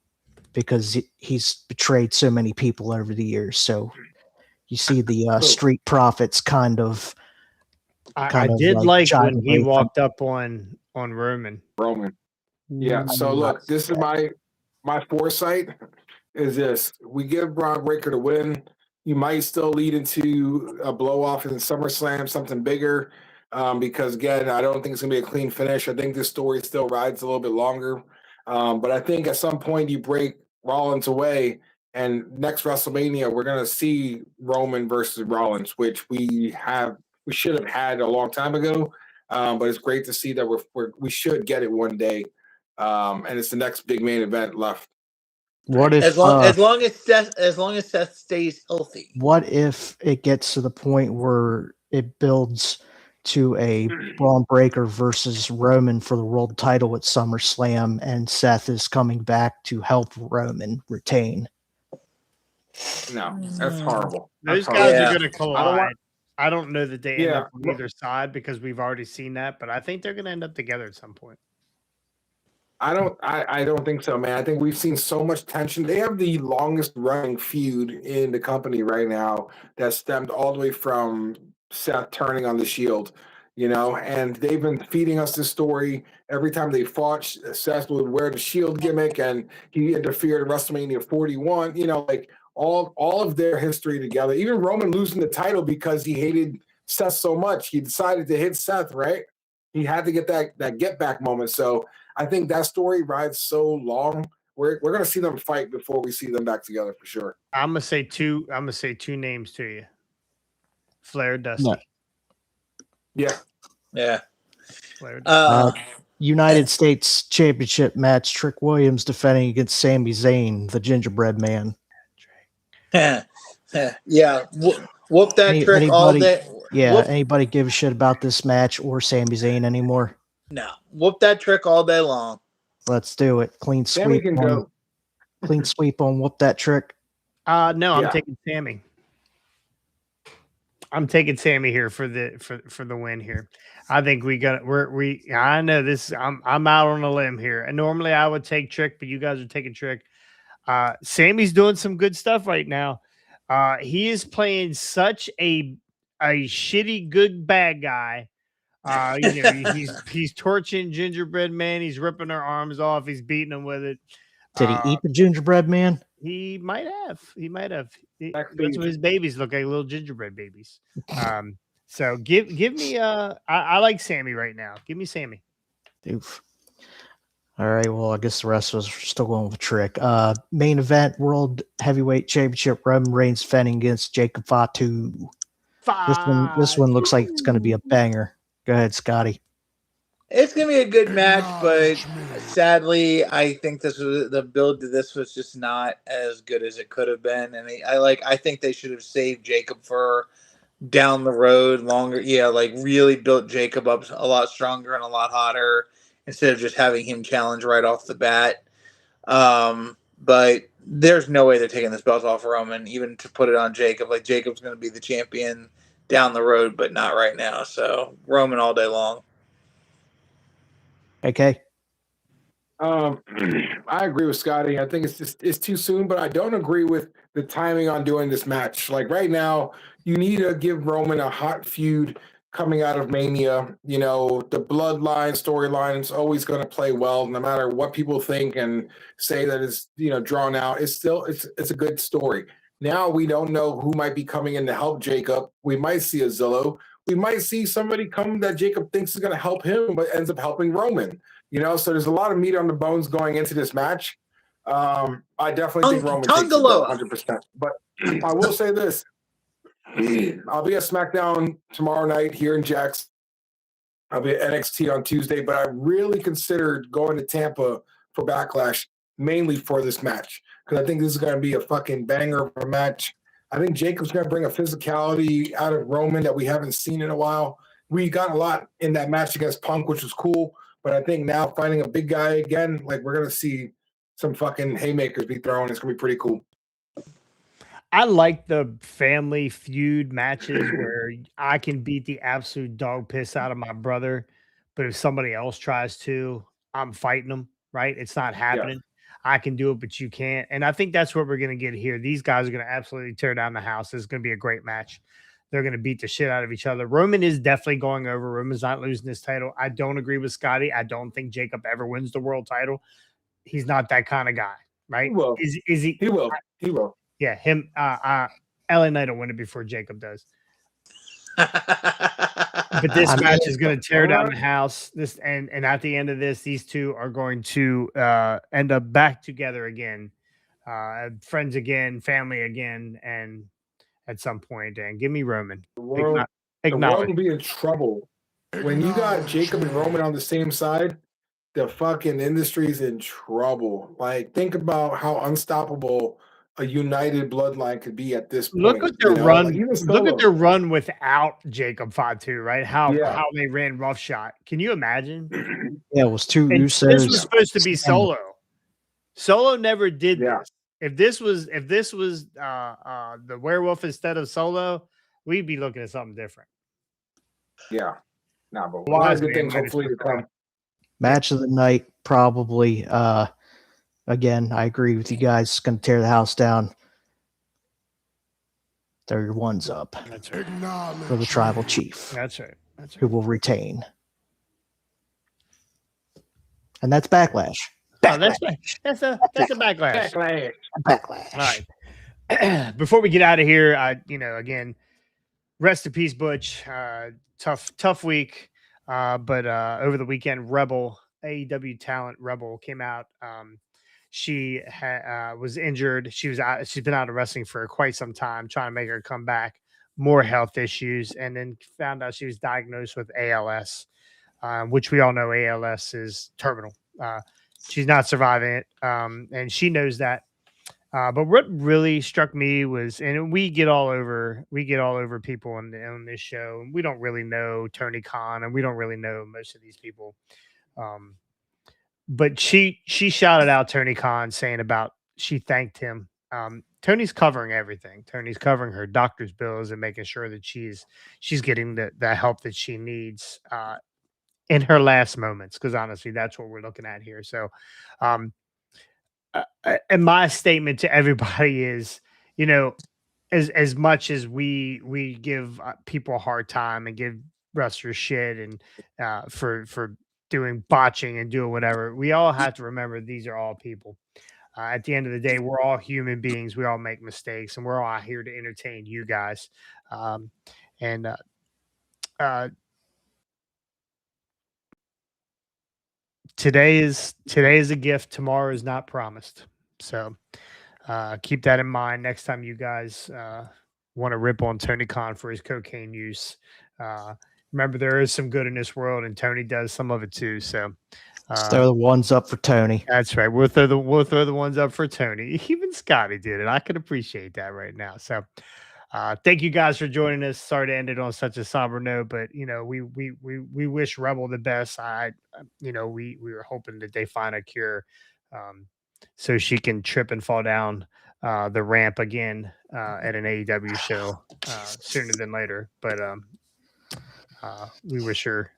because he's betrayed so many people over the years. So you see the Street Profits kind of. I did like when he walked up on Roman. Yeah. So look, this is my foresight is this: we give Braun Breaker to win. You might still lead into a blow off in SummerSlam, something bigger. Because again, I don't think it's gonna be a clean finish. I think this story still rides a little bit longer. But I think at some point you break Rollins away, and next WrestleMania we're gonna see Roman versus Rollins, which we should have had a long time ago. But it's great to see that we should get it one day. And it's the next big main event left. What if as long as Seth stays healthy? What if it gets to the point where it builds to a Braun Breaker versus Roman for the world title at SummerSlam, and Seth is coming back to help Roman retain? No, that's horrible. Those guys are going to collide. I don't know that they end up on either side because we've already seen that, but I think they're going to end up together at some point. I don't think so, man. I think we've seen so much tension. They have the longest running feud in the company right now that stemmed all the way from Seth turning on the Shield, and they've been feeding us this story. Every time they fought, Seth would wear the Shield gimmick and he interfered in WrestleMania 41, like all of their history together. Even Roman losing the title because he hated Seth so much, he decided to hit Seth, right? He had to get that get back moment. So I think that story rides so long. We're gonna see them fight before we see them back together for sure. I'm gonna say two names to you: Flair, Dusty. Yeah. Flair, United States Championship match: Trick Williams defending against Sami Zayn, the Gingerbread Man. Yeah, whoop that trick all day. Yeah, anybody give a shit about this match or Sami Zayn anymore? No, whoop that trick all day long. Let's do it. Clean sweep. Clean sweep on whoop that trick. No, I'm taking Sami. I'm taking Sami here for the win here. I think I know this. I'm out on a limb here, and normally I would take Trick, but you guys are taking Trick. Sammy's doing some good stuff right now. He is playing such a shitty good bad guy. He's torching Gingerbread Man. He's ripping their arms off. He's beating them with it. Did he eat the Gingerbread Man? He might have. That's what his babies look like, little gingerbread babies. So give me I like Sami right now. Give me Sami. Oof. All right. Well, I guess the rest of us are still going with Trick. Main event, World Heavyweight Championship, Roman Reigns defending against Jacob Fatu. This one looks like it's going to be a banger. Go ahead, Scotty. It's gonna be a good match, but sadly, I think the build to this was just not as good as it could have been. And I think they should have saved Jacob for down the road longer. Yeah, like really built Jacob up a lot stronger and a lot hotter instead of just having him challenge right off the bat. But there's no way they're taking this belt off Roman, even to put it on Jacob. Like Jacob's going to be the champion down the road, but not right now. So Roman all day long. Okay. I agree with Scotty. I think it's too soon, but I don't agree with the timing on doing this match. Like right now, you need to give Roman a hot feud coming out of Mania. You know, the bloodline storyline is always going to play well, no matter what people think and say that it's drawn out. It's a good story. Now we don't know who might be coming in to help Jacob. We might see a Zillow. We might see somebody come that Jacob thinks is going to help him, but ends up helping Roman. So there's a lot of meat on the bones going into this match. I definitely think Roman takes it 100%. But I will say this. I'll be at SmackDown tomorrow night here in Jax. I'll be at NXT on Tuesday, but I really considered going to Tampa for Backlash, mainly for this match, because I think this is going to be a fucking banger of a match. I think Jacob's going to bring a physicality out of Roman that we haven't seen in a while. We got a lot in that match against Punk, which was cool. But I think now finding a big guy again, like we're going to see some fucking haymakers be thrown. It's going to be pretty cool. I like the family feud matches where I can beat the absolute dog piss out of my brother. But if somebody else tries to, I'm fighting them, right? It's not happening. Yeah. I can do it, but you can't. And I think that's what we're going to get here. These guys are going to absolutely tear down the house. It's going to be a great match. They're going to beat the shit out of each other. Roman is definitely going over. Roman's not losing this title. I don't agree with Scotty. I don't think Jacob ever wins the world title. He's not that kind of guy, right? He will. Is he? He will. He will. Yeah, him. LA Knight will win it before Jacob does. But this match is going to tear down the house. And at the end of this, these two are going to end up back together again, friends again, family again, and at some point, and give me Roman. The world will be in trouble. When you got Jacob and Roman on the same side, the fucking industry's in trouble. Like, think about how unstoppable a united bloodline could be at this point. Look at their run. Look at their run without Jacob Fatu, right? How they ran roughshod. Can you imagine? Yeah, it was two Usos. This was supposed to be Solo. Solo never did this. If this was the werewolf instead of Solo, we'd be looking at something different. Yeah. Nah, but a lot of good things hopefully to come. Match of the night, probably. Again, I agree with you guys. It's going to tear the house down. They're your ones up. That's right. For the tribal chief. That's right. Who will retain. And that's Backlash. Oh, that's a backlash. Backlash. All right. Before we get out of here, again, rest in peace, Butch. Tough week. But over the weekend, AEW talent Rebel came out. She was injured. She's been out of wrestling for quite some time, trying to make her come back. More health issues, and then found out she was diagnosed with ALS, which we all know ALS is terminal. She's not surviving it, and she knows that. But what really struck me was, and we get all over people on this show, and we don't really know Tony Khan, and we don't really know most of these people. But she shouted out Tony Khan, saying she thanked him. Tony's covering everything. Tony's covering her doctor's bills and making sure that she's getting the help that she needs in her last moments. Because honestly, that's what we're looking at here. So, and my statement to everybody is, as much as we give people a hard time and give wrestlers shit and for doing botching and doing whatever, we all have to remember these are all people. At the end of the day, we're all human beings. We all make mistakes, and we're all out here to entertain you guys. And uh, today is a gift. Tomorrow is not promised. So keep that in mind next time you guys want to rip on Tony Khan for his cocaine use. Remember, there is some good in this world, and Tony does some of it too. So Throw the ones up for Tony. that's right. We'll throw the ones up for Tony. Even Scotty did it. I can appreciate that right now. So thank you guys for joining us. Sorry to end it on such a somber note, but we wish Rebel the best. We were hoping that they find a cure, so she can trip and fall down the ramp again at an AEW show sooner than later. But we wish her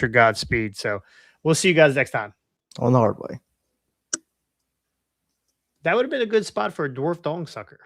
Godspeed. So we'll see you guys next time On the hard way. That would have been a good spot for a dwarf dong sucker.